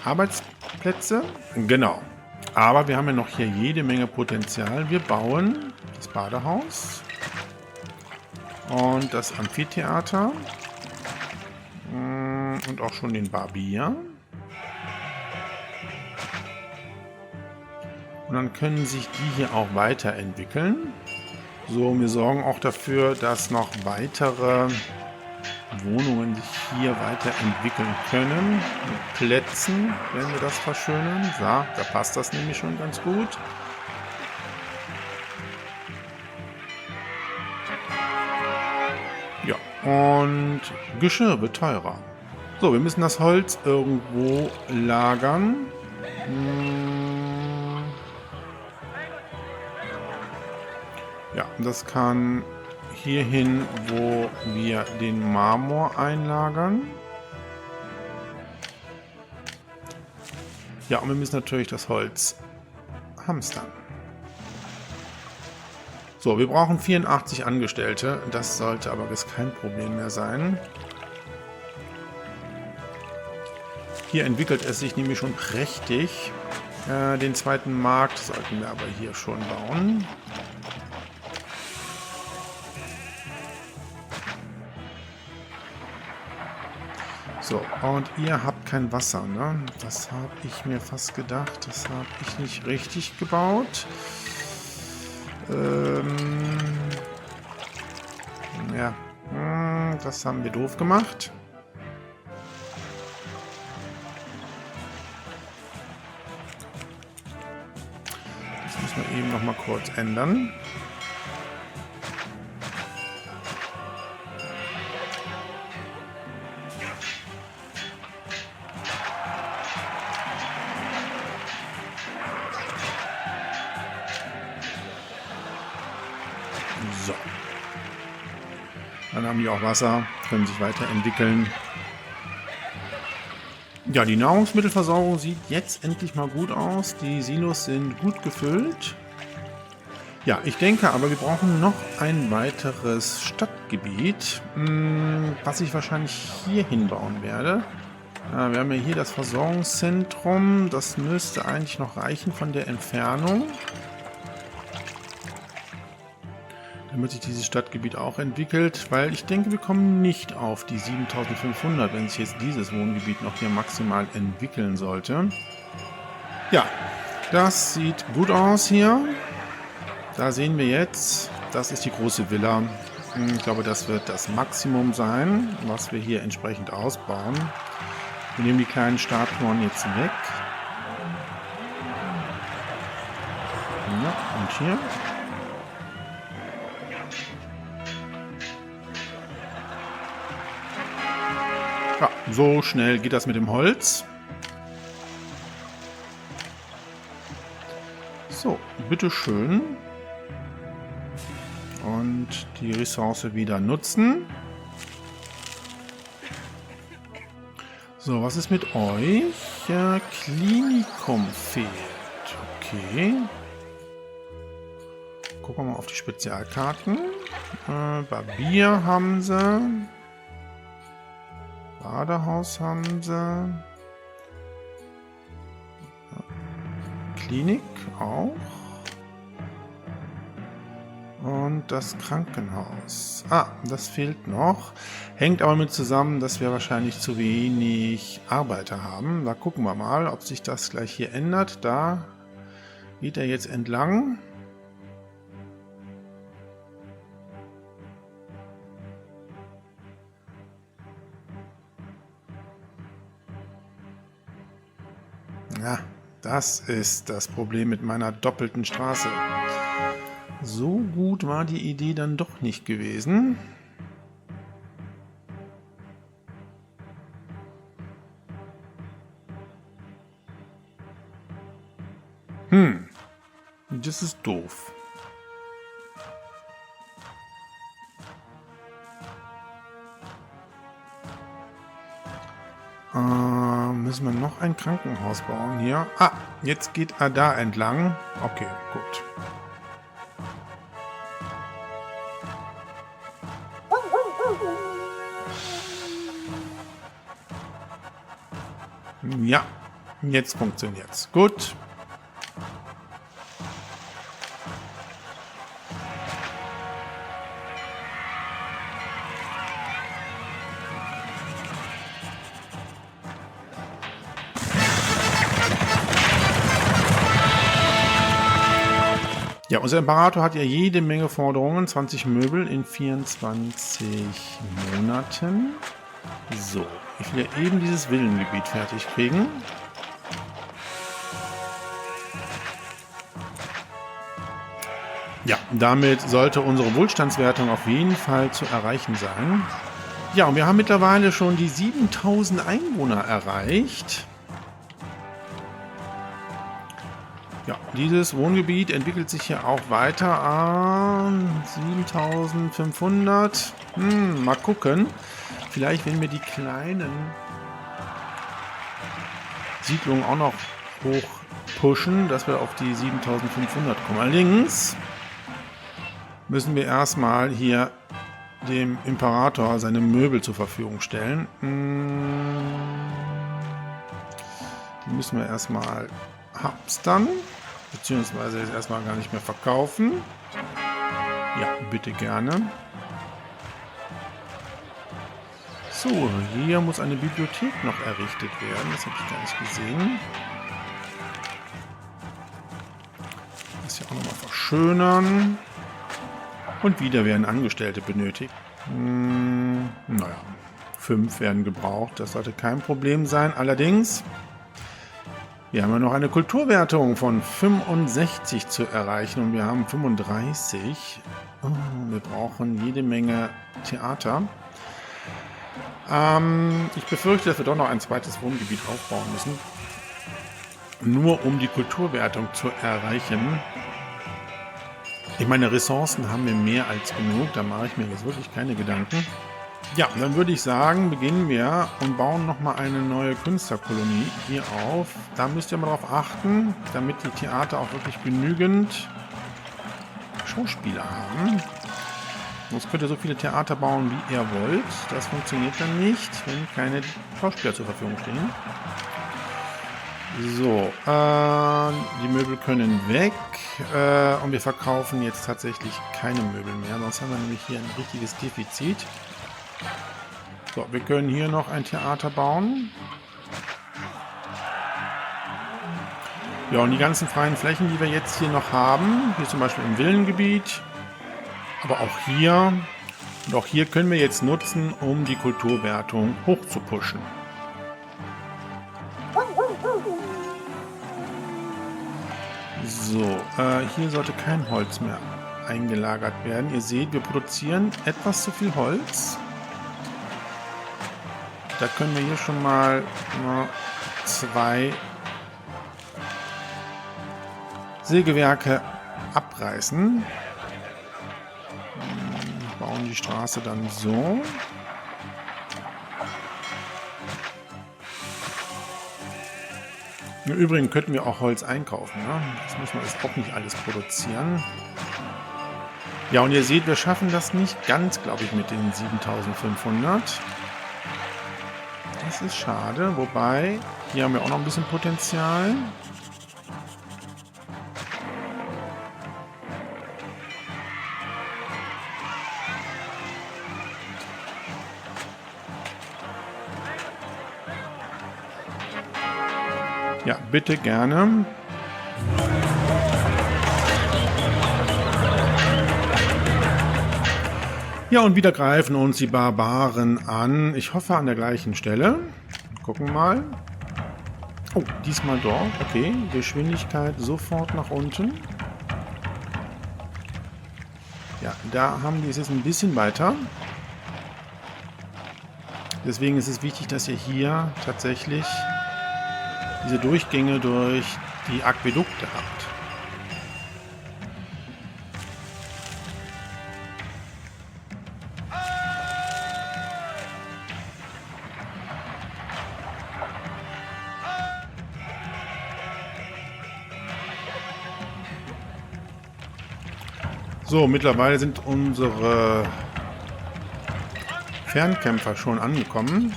Arbeitsplätze. Genau. Aber wir haben ja noch hier jede Menge Potenzial. Wir bauen das Badehaus und das Amphitheater und auch schon den Barbier. Und dann können sich die hier auch weiterentwickeln. So, wir sorgen auch dafür, dass noch weitere Wohnungen sich hier weiterentwickeln können. Mit Plätzen werden wir das verschönern. So, da passt das nämlich schon ganz gut. Ja, und Geschirr wird teurer. So, wir müssen das Holz irgendwo lagern. Ja, das kann hierhin, wo wir den Marmor einlagern. Ja, und wir müssen natürlich das Holz hamstern. So, wir brauchen 84 Angestellte. Das sollte aber jetzt kein Problem mehr sein. Hier entwickelt es sich nämlich schon prächtig. Den zweiten Markt sollten wir aber hier schon bauen. So, und ihr habt kein Wasser, ne? Das habe ich mir fast gedacht. Das habe ich nicht richtig gebaut. Ja, das haben wir doof gemacht. Das müssen wir eben noch mal kurz ändern. So. Dann haben die auch Wasser, können sich weiterentwickeln. Ja, die Nahrungsmittelversorgung sieht jetzt endlich mal gut aus. Die Silos sind gut gefüllt. Ja, ich denke aber, wir brauchen noch ein weiteres Stadtgebiet, was ich wahrscheinlich hier hinbauen werde. Wir haben ja hier das Versorgungszentrum. Das müsste eigentlich noch reichen von der Entfernung, damit sich dieses Stadtgebiet auch entwickelt, weil ich denke, wir kommen nicht auf die 7500, wenn sich jetzt dieses Wohngebiet noch hier maximal entwickeln sollte. Ja, das sieht gut aus hier. Da sehen wir jetzt, das ist die große Villa. Ich glaube, das wird das Maximum sein, was wir hier entsprechend ausbauen. Wir nehmen die kleinen Statuen jetzt weg. Ja, und hier. Ja, so schnell geht das mit dem Holz. So, bitteschön. Und die Ressource wieder nutzen. So, was ist mit euch? Klinikum fehlt. Okay. Gucken wir mal auf die Spezialkarten. Barbier haben sie. Badehaus haben sie. Klinik auch. Und das Krankenhaus. Ah, das fehlt noch. Hängt aber mit zusammen, dass wir wahrscheinlich zu wenig Arbeiter haben. Da gucken wir mal, ob sich das gleich hier ändert. Da geht er jetzt entlang. Ja, das ist das Problem mit meiner doppelten Straße. So gut war die Idee dann doch nicht gewesen. Das ist doof. müssen wir noch ein Krankenhaus bauen hier. Ah, jetzt geht er da entlang. Okay, gut. Ja, jetzt funktioniert's. Gut. Ja, unser Imperator hat ja jede Menge Forderungen. 20 Möbel in 24 Monaten. So, ich will ja eben dieses Villengebiet fertig kriegen. Ja, damit sollte unsere Wohlstandswertung auf jeden Fall zu erreichen sein. Ja, und wir haben mittlerweile schon die 7000 Einwohner erreicht. Ja, dieses Wohngebiet entwickelt sich hier auch weiter an 7500. Mal gucken. Vielleicht, wenn wir die kleinen Siedlungen auch noch hoch pushen, dass wir auf die 7500 kommen. Allerdings müssen wir erstmal hier dem Imperator seine Möbel zur Verfügung stellen. Die müssen wir erstmal hamstern, beziehungsweise jetzt erstmal gar nicht mehr verkaufen. Ja, bitte gerne. So, hier muss eine Bibliothek noch errichtet werden. Das habe ich gar nicht gesehen. Das hier auch nochmal verschönern. Und wieder werden Angestellte benötigt. Naja, 5 werden gebraucht. Das sollte kein Problem sein. Allerdings, wir haben ja noch eine Kulturwertung von 65 zu erreichen. Und wir haben 35. Oh, wir brauchen jede Menge Theater. Ich befürchte, dass wir doch noch ein zweites Wohngebiet aufbauen müssen. Nur um die Kulturwertung zu erreichen. Ich meine, Ressourcen haben wir mehr als genug. Da mache ich mir jetzt wirklich keine Gedanken. Ja, dann würde ich sagen, beginnen wir und bauen nochmal eine neue Künstlerkolonie hier auf. Da müsst ihr mal drauf achten, damit die Theater auch wirklich genügend Schauspieler haben. Sonst könnt ihr so viele Theater bauen, wie ihr wollt. Das funktioniert dann nicht, wenn keine Schauspieler zur Verfügung stehen. So, die Möbel können weg. Und wir verkaufen jetzt tatsächlich keine Möbel mehr. Sonst haben wir nämlich hier ein richtiges Defizit. So, wir können hier noch ein Theater bauen. Ja, und die ganzen freien Flächen, die wir jetzt hier noch haben, hier zum Beispiel im Villengebiet, aber auch hier, und auch hier können wir jetzt nutzen, um die Kulturwertung hoch zu pushen. So, hier sollte kein Holz mehr eingelagert werden. Ihr seht, wir produzieren etwas zu viel Holz. Da können wir hier schon mal 2 Sägewerke abreißen. Bauen die Straße dann so. Im Übrigen könnten wir auch Holz einkaufen. Ne? Das müssen wir jetzt auch nicht alles produzieren. Ja, und ihr seht, wir schaffen das nicht ganz, glaube ich, mit den 7500. Das ist schade. Wobei, hier haben wir auch noch ein bisschen Potenzial. Ja, bitte gerne. Ja, und wieder greifen uns die Barbaren an. Ich hoffe an der gleichen Stelle. Gucken mal. Oh, diesmal dort. Okay, Geschwindigkeit sofort nach unten. Ja, da haben die es jetzt ein bisschen weiter. Deswegen ist es wichtig, dass ihr hier tatsächlich diese Durchgänge durch die Aquädukte habt. So, mittlerweile sind unsere Fernkämpfer schon angekommen.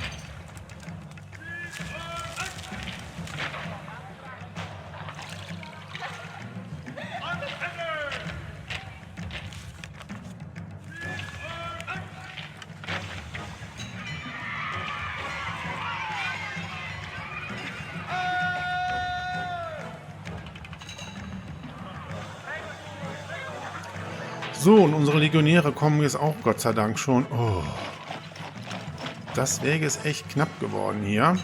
So, und unsere Legionäre kommen jetzt auch Gott sei Dank schon. Oh, das wäre jetzt echt knapp geworden hier.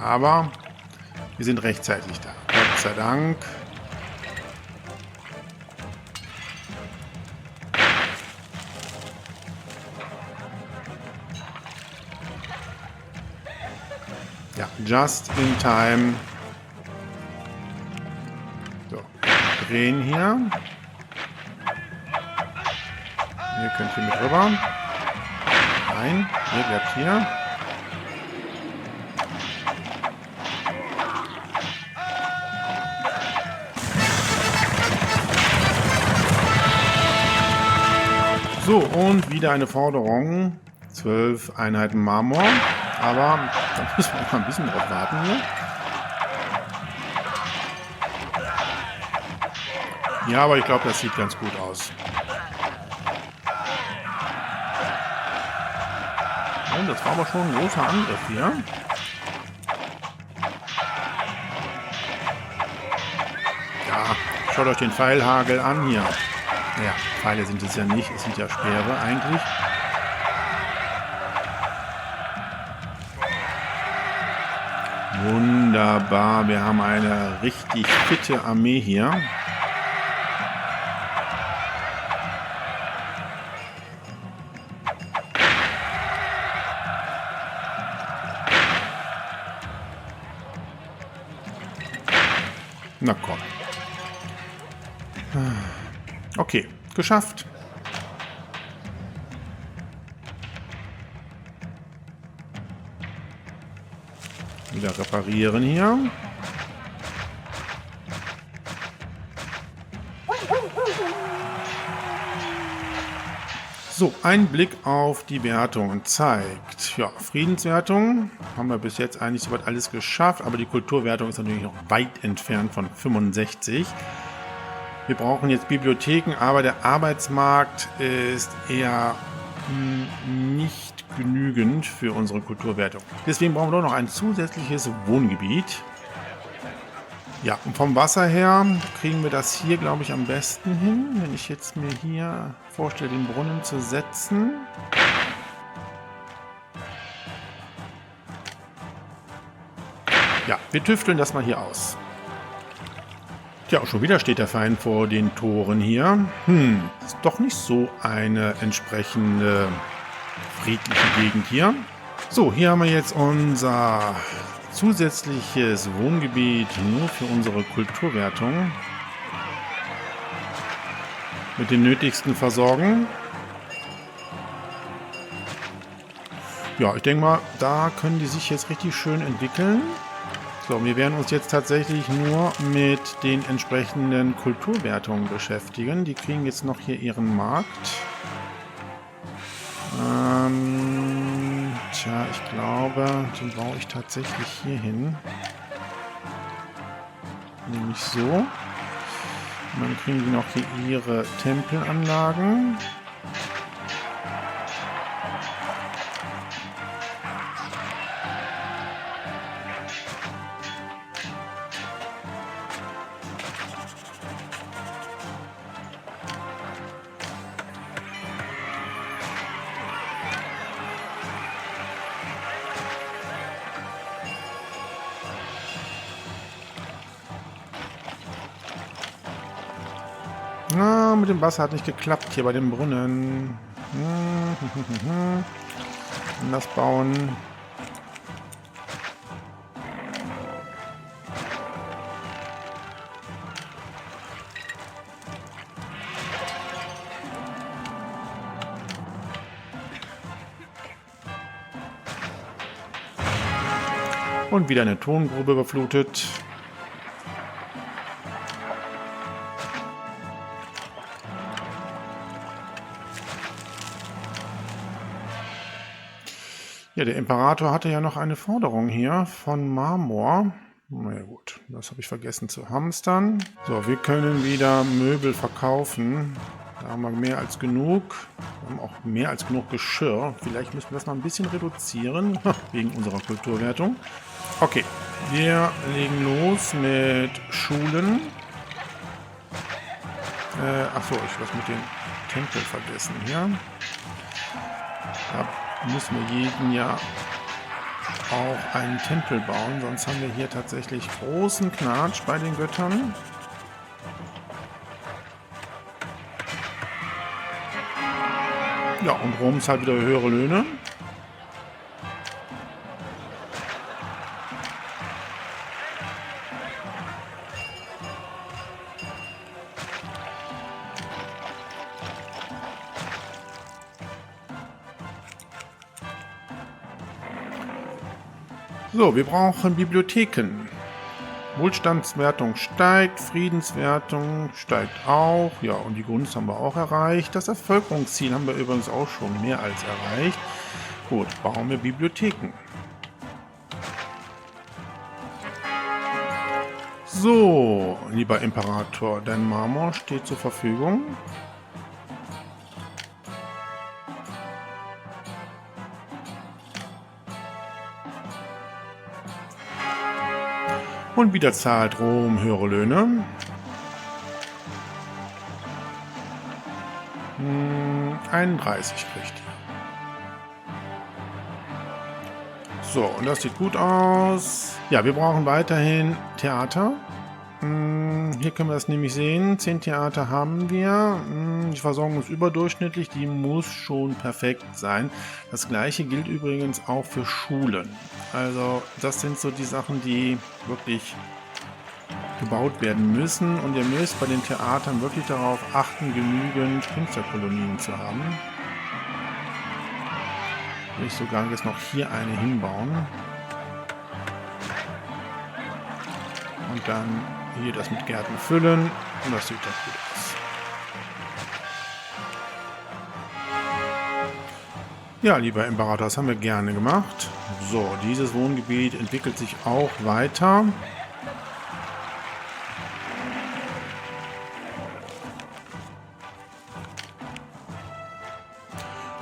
Aber wir sind rechtzeitig da. Gott sei Dank. Ja, just in time. So, drehen hier. Ihr könnt hier mit rüber. Nein, ihr bleibt hier. So, und wieder eine Forderung. 12 Einheiten Marmor. Aber da müssen wir noch ein bisschen drauf warten hier. Ja, aber ich glaube, das sieht ganz gut aus. Und das war aber schon ein großer Angriff hier. Ja, schaut euch den Pfeilhagel an hier. Naja, Pfeile sind es ja nicht, es sind ja Speere eigentlich. Wunderbar, wir haben eine richtig fitte Armee hier. Na komm. Okay, geschafft. Wieder reparieren hier. So, ein Blick auf die Wertung zeigt, ja, Friedenswertung haben wir bis jetzt eigentlich soweit alles geschafft, aber die Kulturwertung ist natürlich noch weit entfernt von 65. Wir brauchen jetzt Bibliotheken, aber der Arbeitsmarkt ist eher nicht genügend für unsere Kulturwertung. Deswegen brauchen wir doch noch ein zusätzliches Wohngebiet. Ja, und vom Wasser her kriegen wir das hier, glaube ich, am besten hin. Wenn ich jetzt mir hier vorstelle, den Brunnen zu setzen. Ja, wir tüfteln das mal hier aus. Tja, auch schon wieder steht der Feind vor den Toren hier. Ist doch nicht so eine entsprechende friedliche Gegend hier. So, hier haben wir jetzt unser zusätzliches Wohngebiet nur für unsere Kulturwertung. Mit den Nötigsten versorgen. Ja, ich denke mal, da können die sich jetzt richtig schön entwickeln. So, wir werden uns jetzt tatsächlich nur mit den entsprechenden Kulturwertungen beschäftigen. Die kriegen jetzt noch hier ihren Markt. Tja, ich glaube, den baue ich tatsächlich hier hin. Nämlich so. Und dann kriegen die noch hier ihre Tempelanlagen. Na, mit dem Wasser hat nicht geklappt hier bei dem Brunnen. Anders bauen. Und wieder eine Tongrube überflutet. Ja, der Imperator hatte ja noch eine Forderung hier von Marmor. Na ja, gut, das habe ich vergessen zu hamstern. So, wir können wieder Möbel verkaufen. Da haben wir mehr als genug. Wir haben auch mehr als genug Geschirr. Vielleicht müssen wir das mal ein bisschen reduzieren, wegen unserer Kulturwertung. Okay, wir legen los mit Schulen. Achso, ich habe was mit dem Tempel vergessen hier. Da müssen wir jeden Jahr auch einen Tempel bauen, sonst haben wir hier tatsächlich großen Knatsch bei den Göttern. Ja, und Rom ist halt wieder höhere Löhne. So, wir brauchen Bibliotheken. Wohlstandswertung steigt, Friedenswertung steigt auch. Ja, und die Gunst haben wir auch erreicht. Das Bevölkerungsziel haben wir übrigens auch schon mehr als erreicht. Gut, bauen wir Bibliotheken. So, lieber Imperator, dein Marmor steht zur Verfügung. Und wieder zahlt Rom höhere Löhne. 31 kriegt ihr. So, und das sieht gut aus. Ja, wir brauchen weiterhin Theater. Hier können wir das nämlich sehen. 10 Theater haben wir. Die Versorgung ist überdurchschnittlich. Die muss schon perfekt sein. Das gleiche gilt übrigens auch für Schulen. Also das sind so die Sachen, die wirklich gebaut werden müssen. Und ihr müsst bei den Theatern wirklich darauf achten, genügend Künstlerkolonien zu haben. Ich will sogar jetzt noch hier eine hinbauen. Und dann hier das mit Gärten füllen. Und das sieht doch gut aus. Ja, lieber Imperator, das haben wir gerne gemacht. So, dieses Wohngebiet entwickelt sich auch weiter.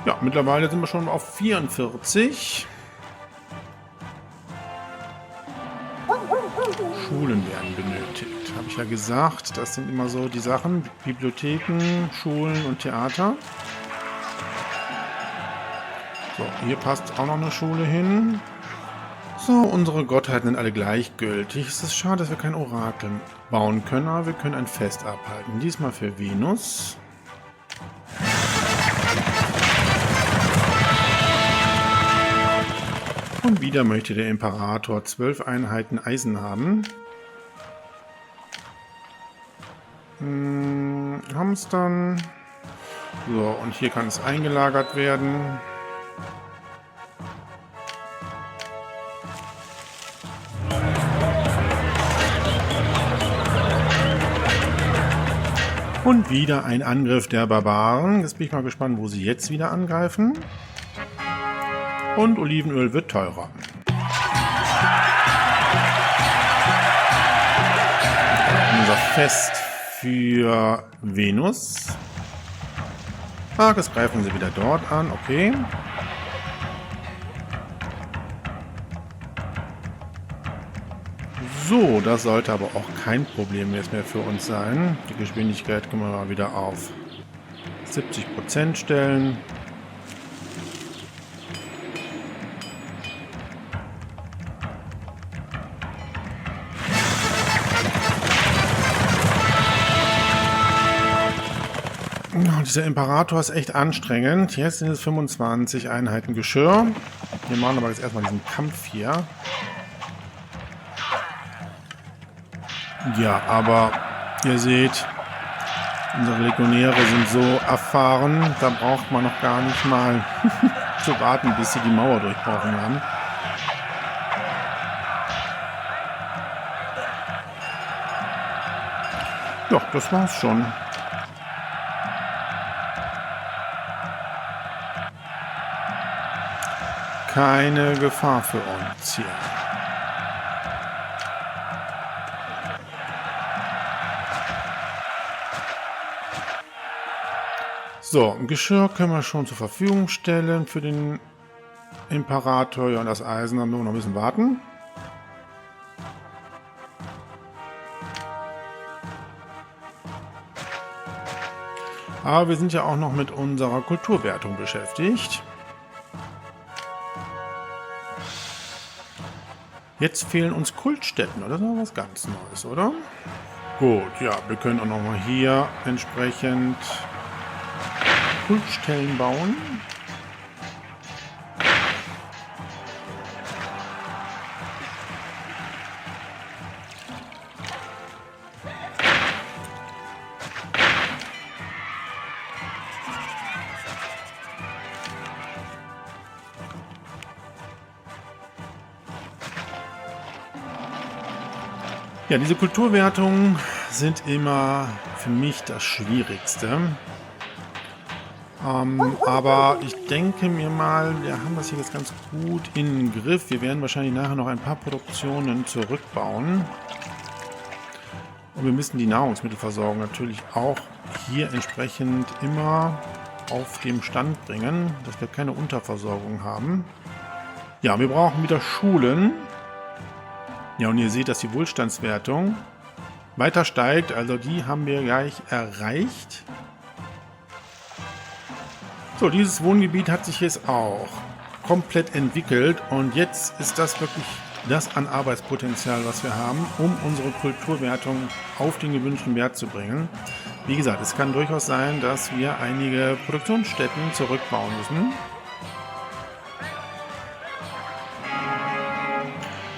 Ja, mittlerweile sind wir schon auf 44. Schulen werden benötigt. Habe ich ja gesagt, das sind immer so die Sachen. Bibliotheken, Schulen und Theater. So, hier passt auch noch eine Schule hin. So, unsere Gottheiten sind alle gleichgültig. Es ist schade, dass wir kein Orakel bauen können, aber wir können ein Fest abhalten. Diesmal für Venus. Und wieder möchte der Imperator 12 Einheiten Eisen haben. Hamstern. So, und hier kann es eingelagert werden. Und wieder ein Angriff der Barbaren. Jetzt bin ich mal gespannt, wo sie jetzt wieder angreifen. Und Olivenöl wird teurer. Unser Fest für Venus. Jetzt greifen sie wieder dort an. Okay. So, das sollte aber auch kein Problem jetzt mehr für uns sein. Die Geschwindigkeit können wir mal wieder auf 70% stellen. Dieser Imperator ist echt anstrengend. Jetzt sind es 25 Einheiten Geschirr. Wir machen aber jetzt erstmal diesen Kampf hier. Ja, aber ihr seht, unsere Legionäre sind so erfahren, da braucht man noch gar nicht mal zu warten, bis sie die Mauer durchbrochen haben. Ja, das war's schon. Keine Gefahr für uns hier. So, Geschirr können wir schon zur Verfügung stellen für den Imperator. Ja, und das Eisen haben wir noch ein bisschen warten. Aber wir sind ja auch noch mit unserer Kulturwertung beschäftigt. Jetzt fehlen uns Kultstätten, oder? Das ist noch was ganz Neues, oder? Gut, ja, wir können auch noch mal hier entsprechend Kultstellen bauen. Ja, diese Kulturwertungen sind immer für mich das Schwierigste. Aber ich denke mir mal, wir haben das hier jetzt ganz gut in den Griff. Wir werden wahrscheinlich nachher noch ein paar Produktionen zurückbauen. Und wir müssen die Nahrungsmittelversorgung natürlich auch hier entsprechend immer auf dem Stand bringen, dass wir keine Unterversorgung haben. Ja, wir brauchen wieder Schulen. Ja, und ihr seht, dass die Wohlstandswertung weiter steigt. Also die haben wir gleich erreicht. So, dieses Wohngebiet hat sich jetzt auch komplett entwickelt. Und jetzt ist das wirklich das an Arbeitspotenzial, was wir haben, um unsere Kulturwertung auf den gewünschten Wert zu bringen. Wie gesagt, es kann durchaus sein, dass wir einige Produktionsstätten zurückbauen müssen.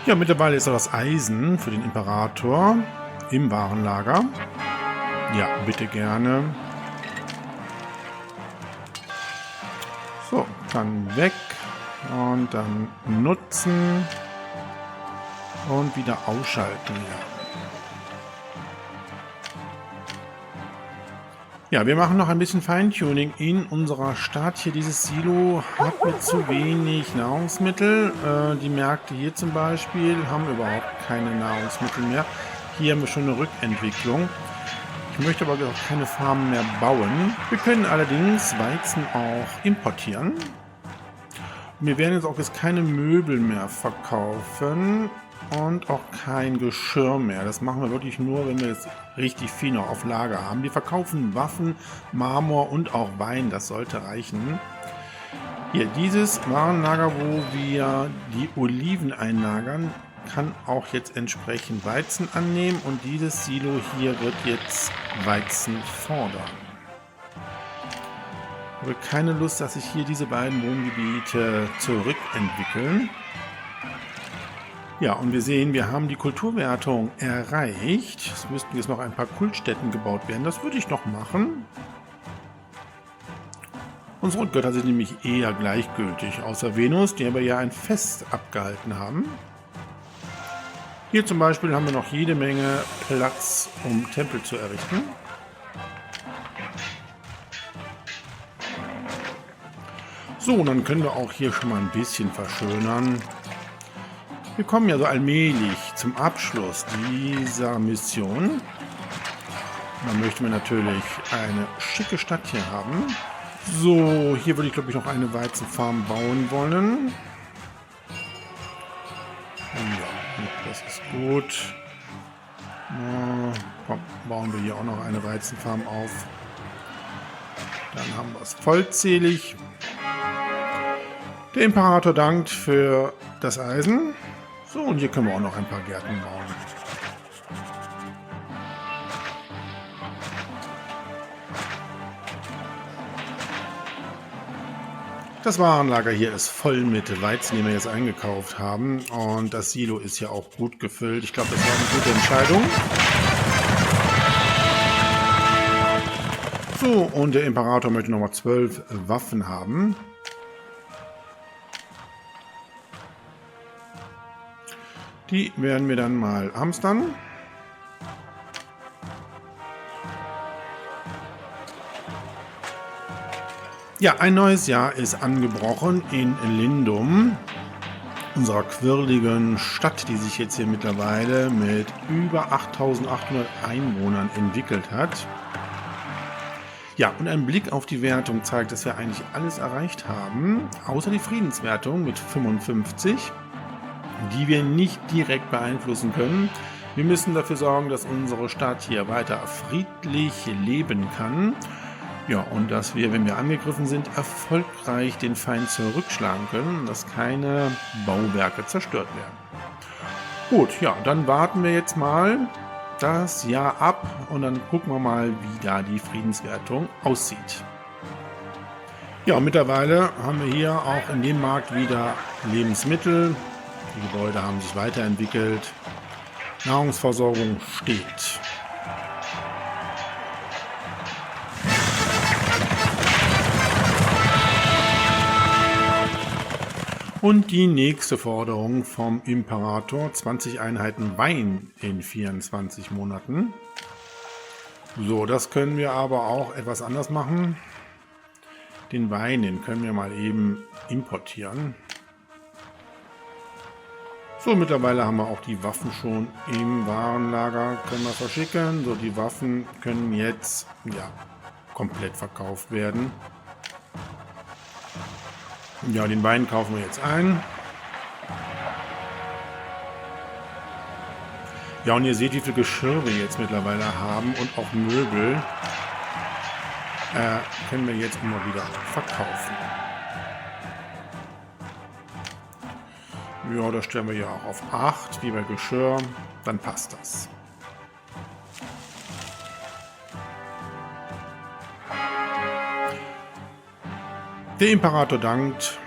Ja, mittlerweile ist auch das Eisen für den Imperator im Warenlager. Ja, bitte gerne. So, dann weg und dann nutzen und wieder ausschalten. Ja, wir machen noch ein bisschen Feintuning in unserer Stadt. Hier dieses Silo hat mir zu wenig Nahrungsmittel. Die Märkte hier zum Beispiel haben überhaupt keine Nahrungsmittel mehr. Hier haben wir schon eine Rückentwicklung. Ich möchte aber auch keine Farmen mehr bauen. Wir können allerdings Weizen auch importieren. Wir werden jetzt keine Möbel mehr verkaufen und auch kein Geschirr mehr. Das machen wir wirklich nur, wenn wir jetzt richtig viel noch auf Lager haben. Wir verkaufen Waffen, Marmor und auch Wein. Das sollte reichen. Hier, dieses Warenlager, wo wir die Oliven einlagern, kann auch jetzt entsprechend Weizen annehmen. Und dieses Silo hier wird jetzt Weizen fordern. Ich habe keine Lust, dass sich hier diese beiden Wohngebiete zurückentwickeln. Ja, und wir sehen, wir haben die Kulturwertung erreicht. Es müssten jetzt noch ein paar Kultstätten gebaut werden. Das würde ich noch machen. Unsere Götter sind nämlich eher gleichgültig, außer Venus, der wir ja ein Fest abgehalten haben. Hier zum Beispiel haben wir noch jede Menge Platz, um Tempel zu errichten. So, und dann können wir auch hier schon mal ein bisschen verschönern. Wir kommen ja so allmählich zum Abschluss dieser Mission. Dann möchten wir natürlich eine schicke Stadt hier haben. So, hier würde ich glaube ich noch eine Weizenfarm bauen wollen. Ja, das ist gut. Komm, bauen wir hier auch noch eine Weizenfarm auf. Dann haben wir es vollzählig. Der Imperator dankt für das Eisen. So, und hier können wir auch noch ein paar Gärten bauen. Das Warenlager hier ist voll mit Weizen, den wir jetzt eingekauft haben. Und das Silo ist ja auch gut gefüllt. Ich glaube, das war eine gute Entscheidung. So, und der Imperator möchte nochmal 12 Waffen haben. Die werden wir dann mal hamstern. Ja, ein neues Jahr ist angebrochen in Lindum, unserer quirligen Stadt, die sich jetzt hier mittlerweile mit über 8.800 Einwohnern entwickelt hat. Ja, und ein Blick auf die Wertung zeigt, dass wir eigentlich alles erreicht haben, außer die Friedenswertung mit 55, die wir nicht direkt beeinflussen können. Wir müssen dafür sorgen, dass unsere Stadt hier weiter friedlich leben kann. Ja, und dass wir, wenn wir angegriffen sind, erfolgreich den Feind zurückschlagen können, dass keine Bauwerke zerstört werden. Gut, ja, dann warten wir jetzt mal das Jahr ab und dann gucken wir mal, wie da die Friedenswertung aussieht. Ja, mittlerweile haben wir hier auch in dem Markt wieder Lebensmittel. Die Gebäude haben sich weiterentwickelt. Nahrungsversorgung steht. Und die nächste Forderung vom Imperator, 20 Einheiten Wein in 24 Monaten. So, das können wir aber auch etwas anders machen. Den Wein, den können wir mal eben importieren. So, mittlerweile haben wir auch die Waffen schon im Warenlager, können wir verschicken. So, die Waffen können jetzt ja komplett verkauft werden. Ja, den Wein kaufen wir jetzt ein. Ja, und ihr seht, wie viel Geschirr wir jetzt mittlerweile haben und auch Möbel können wir jetzt immer wieder verkaufen. Ja, das stellen wir ja auch auf 8, wie bei Geschirr, dann passt das. Der Imperator dankt.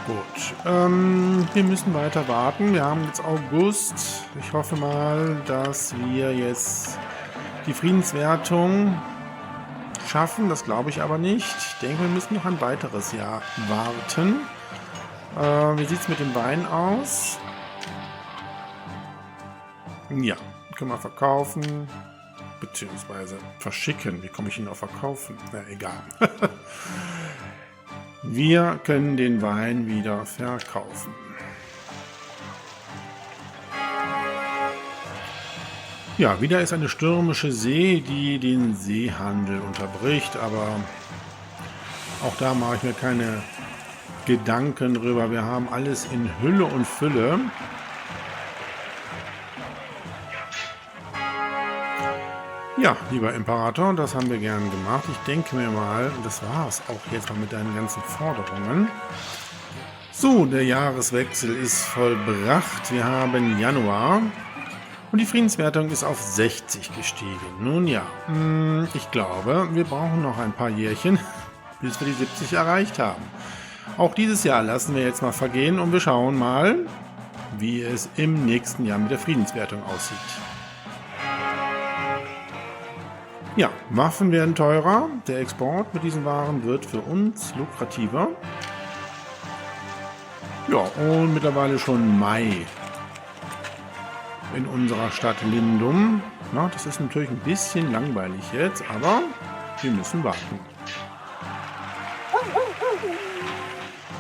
Gut, wir müssen weiter warten. Wir haben jetzt August. Ich hoffe mal, dass wir jetzt die Friedenswertung schaffen. Das glaube ich aber nicht. Ich denke, wir müssen noch ein weiteres Jahr warten. Wie sieht es mit dem Wein aus? Ja, können wir verkaufen. Beziehungsweise verschicken. Wie komme ich ihn auf verkaufen? Na, egal. Wir können den Wein wieder verkaufen. Ja, wieder ist eine stürmische See, die den Seehandel unterbricht, aber auch da mache ich mir keine Gedanken drüber. Wir haben alles in Hülle und Fülle. Ja, lieber Imperator, das haben wir gern gemacht. Ich denke mir mal, das war es auch jetzt mal mit deinen ganzen Forderungen. So, der Jahreswechsel ist vollbracht. Wir haben Januar und die Friedenswertung ist auf 60 gestiegen. Nun ja, ich glaube, wir brauchen noch ein paar Jährchen, bis wir die 70 erreicht haben. Auch dieses Jahr lassen wir jetzt mal vergehen und wir schauen mal, wie es im nächsten Jahr mit der Friedenswertung aussieht. Ja, Waffen werden teurer, der Export mit diesen Waren wird für uns lukrativer. Ja, und mittlerweile schon Mai in unserer Stadt Lindum. Na, das ist natürlich ein bisschen langweilig jetzt, aber wir müssen warten.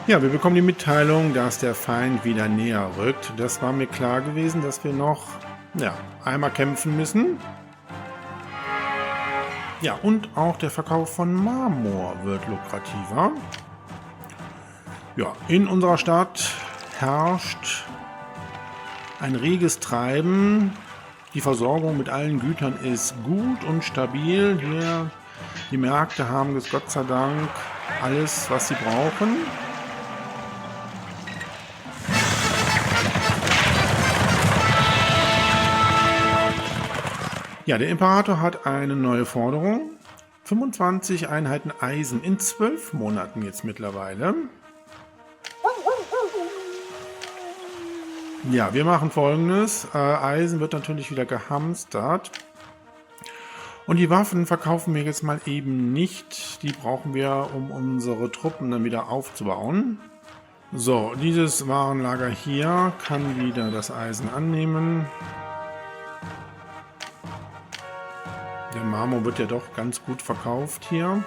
Ja, wir bekommen die Mitteilung, dass der Feind wieder näher rückt. Das war mir klar gewesen, dass wir noch einmal kämpfen müssen. Ja, und auch der Verkauf von Marmor wird lukrativer. Ja, in unserer Stadt herrscht ein reges Treiben. Die Versorgung mit allen Gütern ist gut und stabil. Hier, die Märkte haben jetzt Gott sei Dank alles, was sie brauchen. Ja, der Imperator hat eine neue Forderung. 25 Einheiten Eisen in 12 Monaten jetzt mittlerweile. Ja, wir machen Folgendes. Eisen wird natürlich wieder gehamstert. Und die Waffen verkaufen wir jetzt mal eben nicht. Die brauchen wir, um unsere Truppen dann wieder aufzubauen. So, dieses Warenlager hier kann wieder das Eisen annehmen. Der Marmor wird ja doch ganz gut verkauft hier.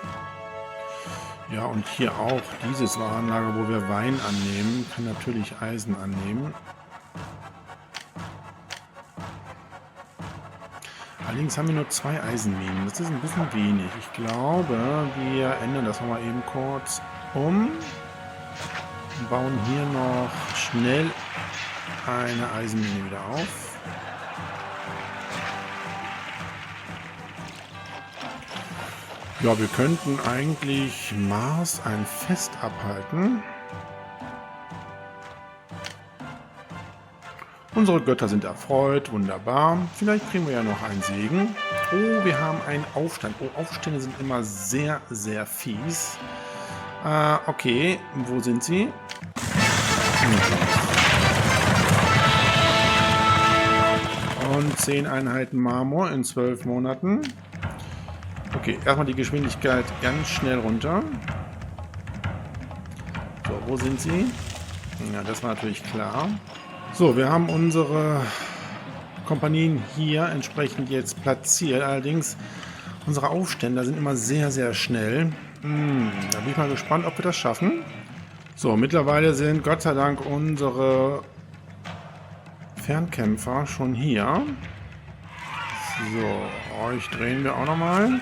Ja, und hier auch dieses Warenlager, wo wir Wein annehmen, kann natürlich Eisen annehmen. Allerdings haben wir nur 2 Eisenminen. Das ist ein bisschen wenig. Ich glaube, wir ändern das nochmal eben kurz um. Und bauen hier noch schnell eine Eisenmine wieder auf. Ja, wir könnten eigentlich Mars ein Fest abhalten. Unsere Götter sind erfreut, wunderbar. Vielleicht kriegen wir ja noch einen Segen. Oh, wir haben einen Aufstand. Oh, Aufstände sind immer sehr, sehr fies. Okay, wo sind sie? Und 10 Einheiten Marmor in 12 Monaten. Okay, erstmal die Geschwindigkeit ganz schnell runter. So, wo sind sie? Ja, das war natürlich klar. So, wir haben unsere Kompanien hier entsprechend jetzt platziert. Allerdings, unsere Aufständer sind immer sehr, sehr schnell. Da bin ich mal gespannt, ob wir das schaffen. So, mittlerweile sind Gott sei Dank unsere Fernkämpfer schon hier. So, euch drehen wir auch nochmal.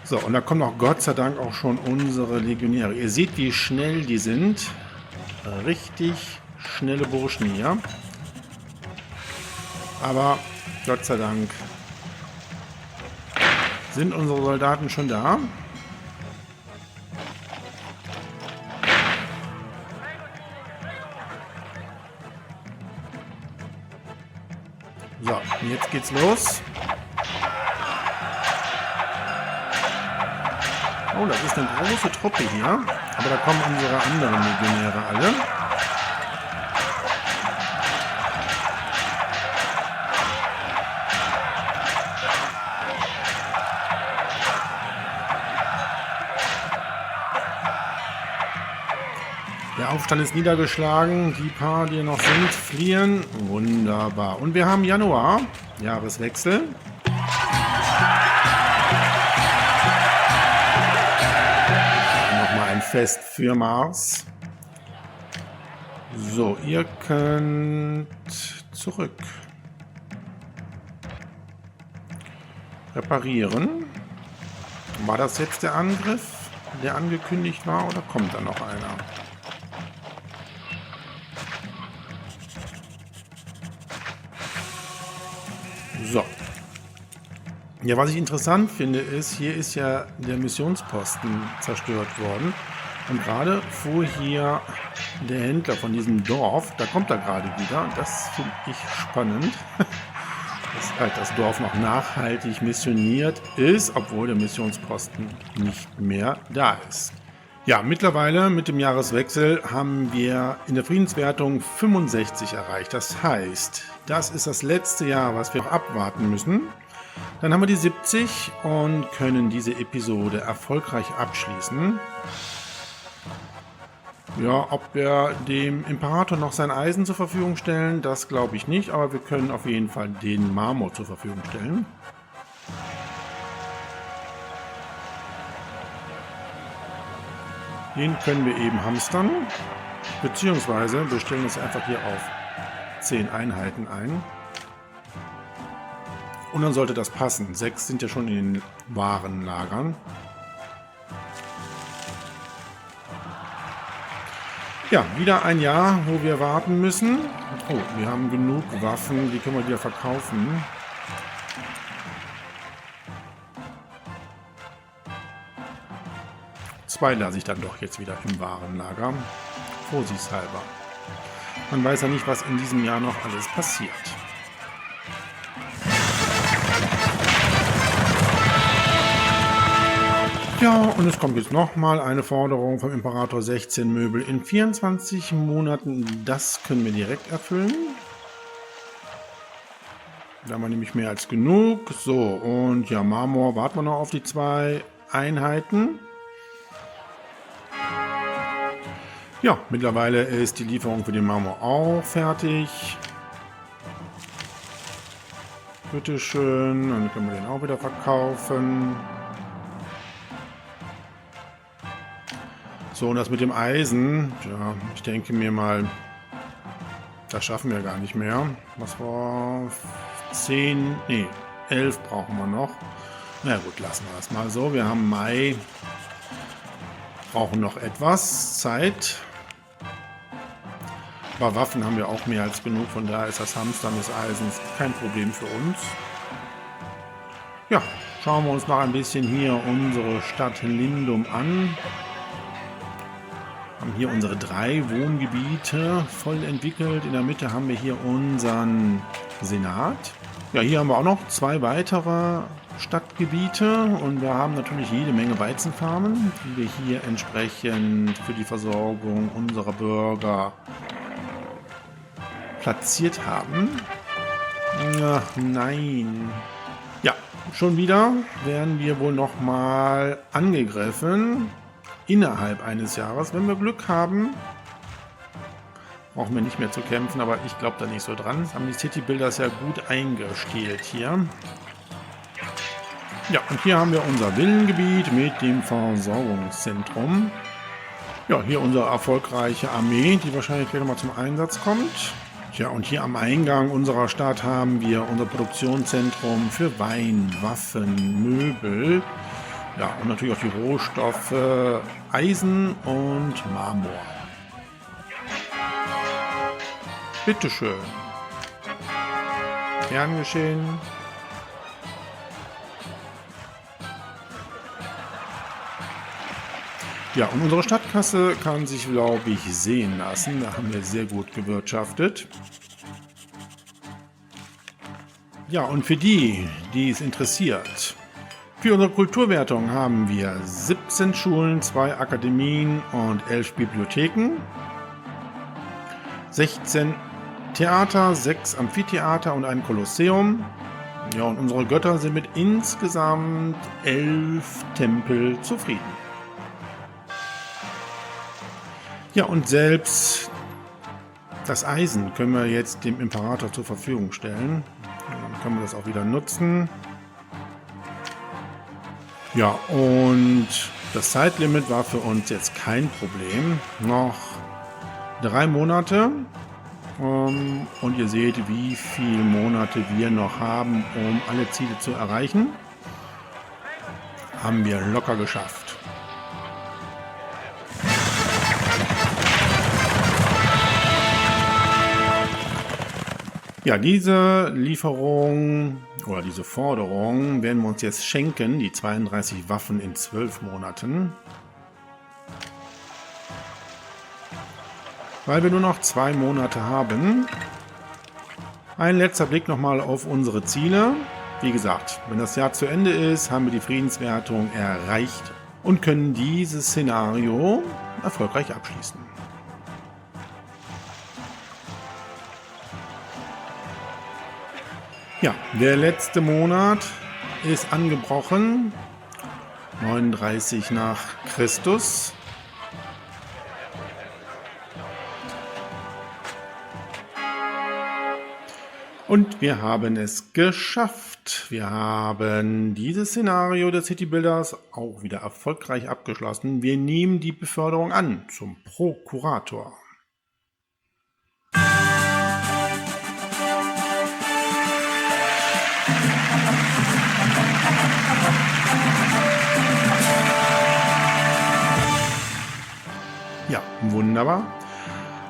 So, und da kommen auch Gott sei Dank auch schon unsere Legionäre. Ihr seht, wie schnell die sind. Richtig schnelle Burschen hier. Aber Gott sei Dank sind unsere Soldaten schon da. So, und jetzt geht's los. Oh, das ist eine große Truppe hier. Aber da kommen unsere anderen Legionäre alle. Der Aufstand ist niedergeschlagen. Die paar, die noch sind, fliehen. Wunderbar. Und wir haben Januar. Jahreswechsel. Nochmal ein Fest für Mars. So, ihr könnt zurück. Reparieren. War das jetzt der Angriff, der angekündigt war, oder kommt da noch einer? So. Ja, was ich interessant finde, ist, hier ist ja der Missionsposten zerstört worden. Und gerade fuhr hier der Händler von diesem Dorf, da kommt er gerade wieder. Und das finde ich spannend, dass halt das Dorf noch nachhaltig missioniert ist, obwohl der Missionsposten nicht mehr da ist. Ja, mittlerweile mit dem Jahreswechsel haben wir in der Friedenswertung 65 erreicht. Das heißt, das ist das letzte Jahr, was wir abwarten müssen. Dann haben wir die 70 und können diese Episode erfolgreich abschließen. Ja, ob wir dem Imperator noch sein Eisen zur Verfügung stellen, das glaube ich nicht, aber wir können auf jeden Fall den Marmor zur Verfügung stellen. Den können wir eben hamstern, beziehungsweise wir stellen es einfach hier auf 10 Einheiten ein. Und dann sollte das passen. 6 sind ja schon in den Warenlagern. Ja, wieder ein Jahr, wo wir warten müssen. Oh, wir haben genug Waffen, die können wir wieder verkaufen. Zwei lasse ich dann doch jetzt wieder im Warenlager. Vorsichtshalber. Man weiß ja nicht, was in diesem Jahr noch alles passiert. Ja, und es kommt jetzt nochmal eine Forderung vom Imperator: 16 Möbel in 24 Monaten. Das können wir direkt erfüllen. Da haben wir nämlich mehr als genug. So, und ja, Marmor, warten wir noch auf die 2 Einheiten. Ja, mittlerweile ist die Lieferung für den Marmor auch fertig. Bitteschön, dann können wir den auch wieder verkaufen. So, und das mit dem Eisen, ja, ich denke mir mal, das schaffen wir gar nicht mehr. Was war 10, nee, 11 brauchen wir noch. Na gut, lassen wir das mal so. Wir haben Mai, brauchen noch etwas Zeit. Aber Waffen haben wir auch mehr als genug, von daher ist das Hamstern des Eisens kein Problem für uns. Ja, schauen wir uns noch ein bisschen hier unsere Stadt Lindum an. Wir haben hier unsere 3 Wohngebiete voll entwickelt. In der Mitte haben wir hier unseren Senat. Ja, hier haben wir auch noch 2 weitere Stadtgebiete und wir haben natürlich jede Menge Weizenfarmen, die wir hier entsprechend für die Versorgung unserer Bürger platziert haben. Ach nein. Ja, schon wieder werden wir wohl nochmal angegriffen innerhalb eines Jahres. Wenn wir Glück haben, brauchen wir nicht mehr zu kämpfen, aber ich glaube da nicht so dran. Das haben die City Builders ja gut eingestellt hier. Ja, und hier haben wir unser Villengebiet mit dem Versorgungszentrum. Ja, hier unsere erfolgreiche Armee, die wahrscheinlich gleich nochmal zum Einsatz kommt. Ja, und hier am Eingang unserer Stadt haben wir unser Produktionszentrum für Wein, Waffen, Möbel. Ja, und natürlich auch die Rohstoffe Eisen und Marmor. Bitteschön. Gern geschehen. Ja, und unsere Stadtkasse kann sich, glaube ich, sehen lassen. Da haben wir sehr gut gewirtschaftet. Ja, und für die, die es interessiert, für unsere Kulturwertung haben wir 17 Schulen, 2 Akademien und 11 Bibliotheken, 16 Theater, 6 Amphitheater und ein Kolosseum. Ja, und unsere Götter sind mit insgesamt 11 Tempel zufrieden. Ja, und selbst das Eisen können wir jetzt dem Imperator zur Verfügung stellen. Dann können wir das auch wieder nutzen. Ja, und das Zeitlimit war für uns jetzt kein Problem. Noch 3 Monate. Und ihr seht, wie viele Monate wir noch haben, um alle Ziele zu erreichen. Haben wir locker geschafft. Ja, diese Lieferung oder diese Forderung werden wir uns jetzt schenken, die 32 Waffen in 12 Monaten. Weil wir nur noch 2 Monate haben. Ein letzter Blick nochmal auf unsere Ziele. Wie gesagt, wenn das Jahr zu Ende ist, haben wir die Friedenswertung erreicht und können dieses Szenario erfolgreich abschließen. Ja, der letzte Monat ist angebrochen, 39 nach Christus. Und wir haben es geschafft. Wir haben dieses Szenario der City Builders auch wieder erfolgreich abgeschlossen. Wir nehmen die Beförderung an zum Prokurator. Ja, wunderbar.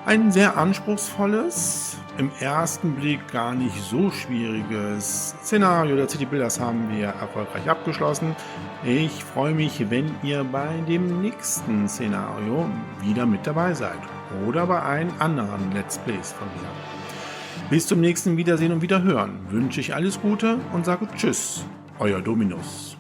Ein sehr anspruchsvolles, im ersten Blick gar nicht so schwieriges Szenario der City Builders haben wir erfolgreich abgeschlossen. Ich freue mich, wenn ihr bei dem nächsten Szenario wieder mit dabei seid oder bei einem anderen Let's Plays von mir. Bis zum nächsten Wiedersehen und Wiederhören wünsche ich alles Gute und sage Tschüss, euer Dominus.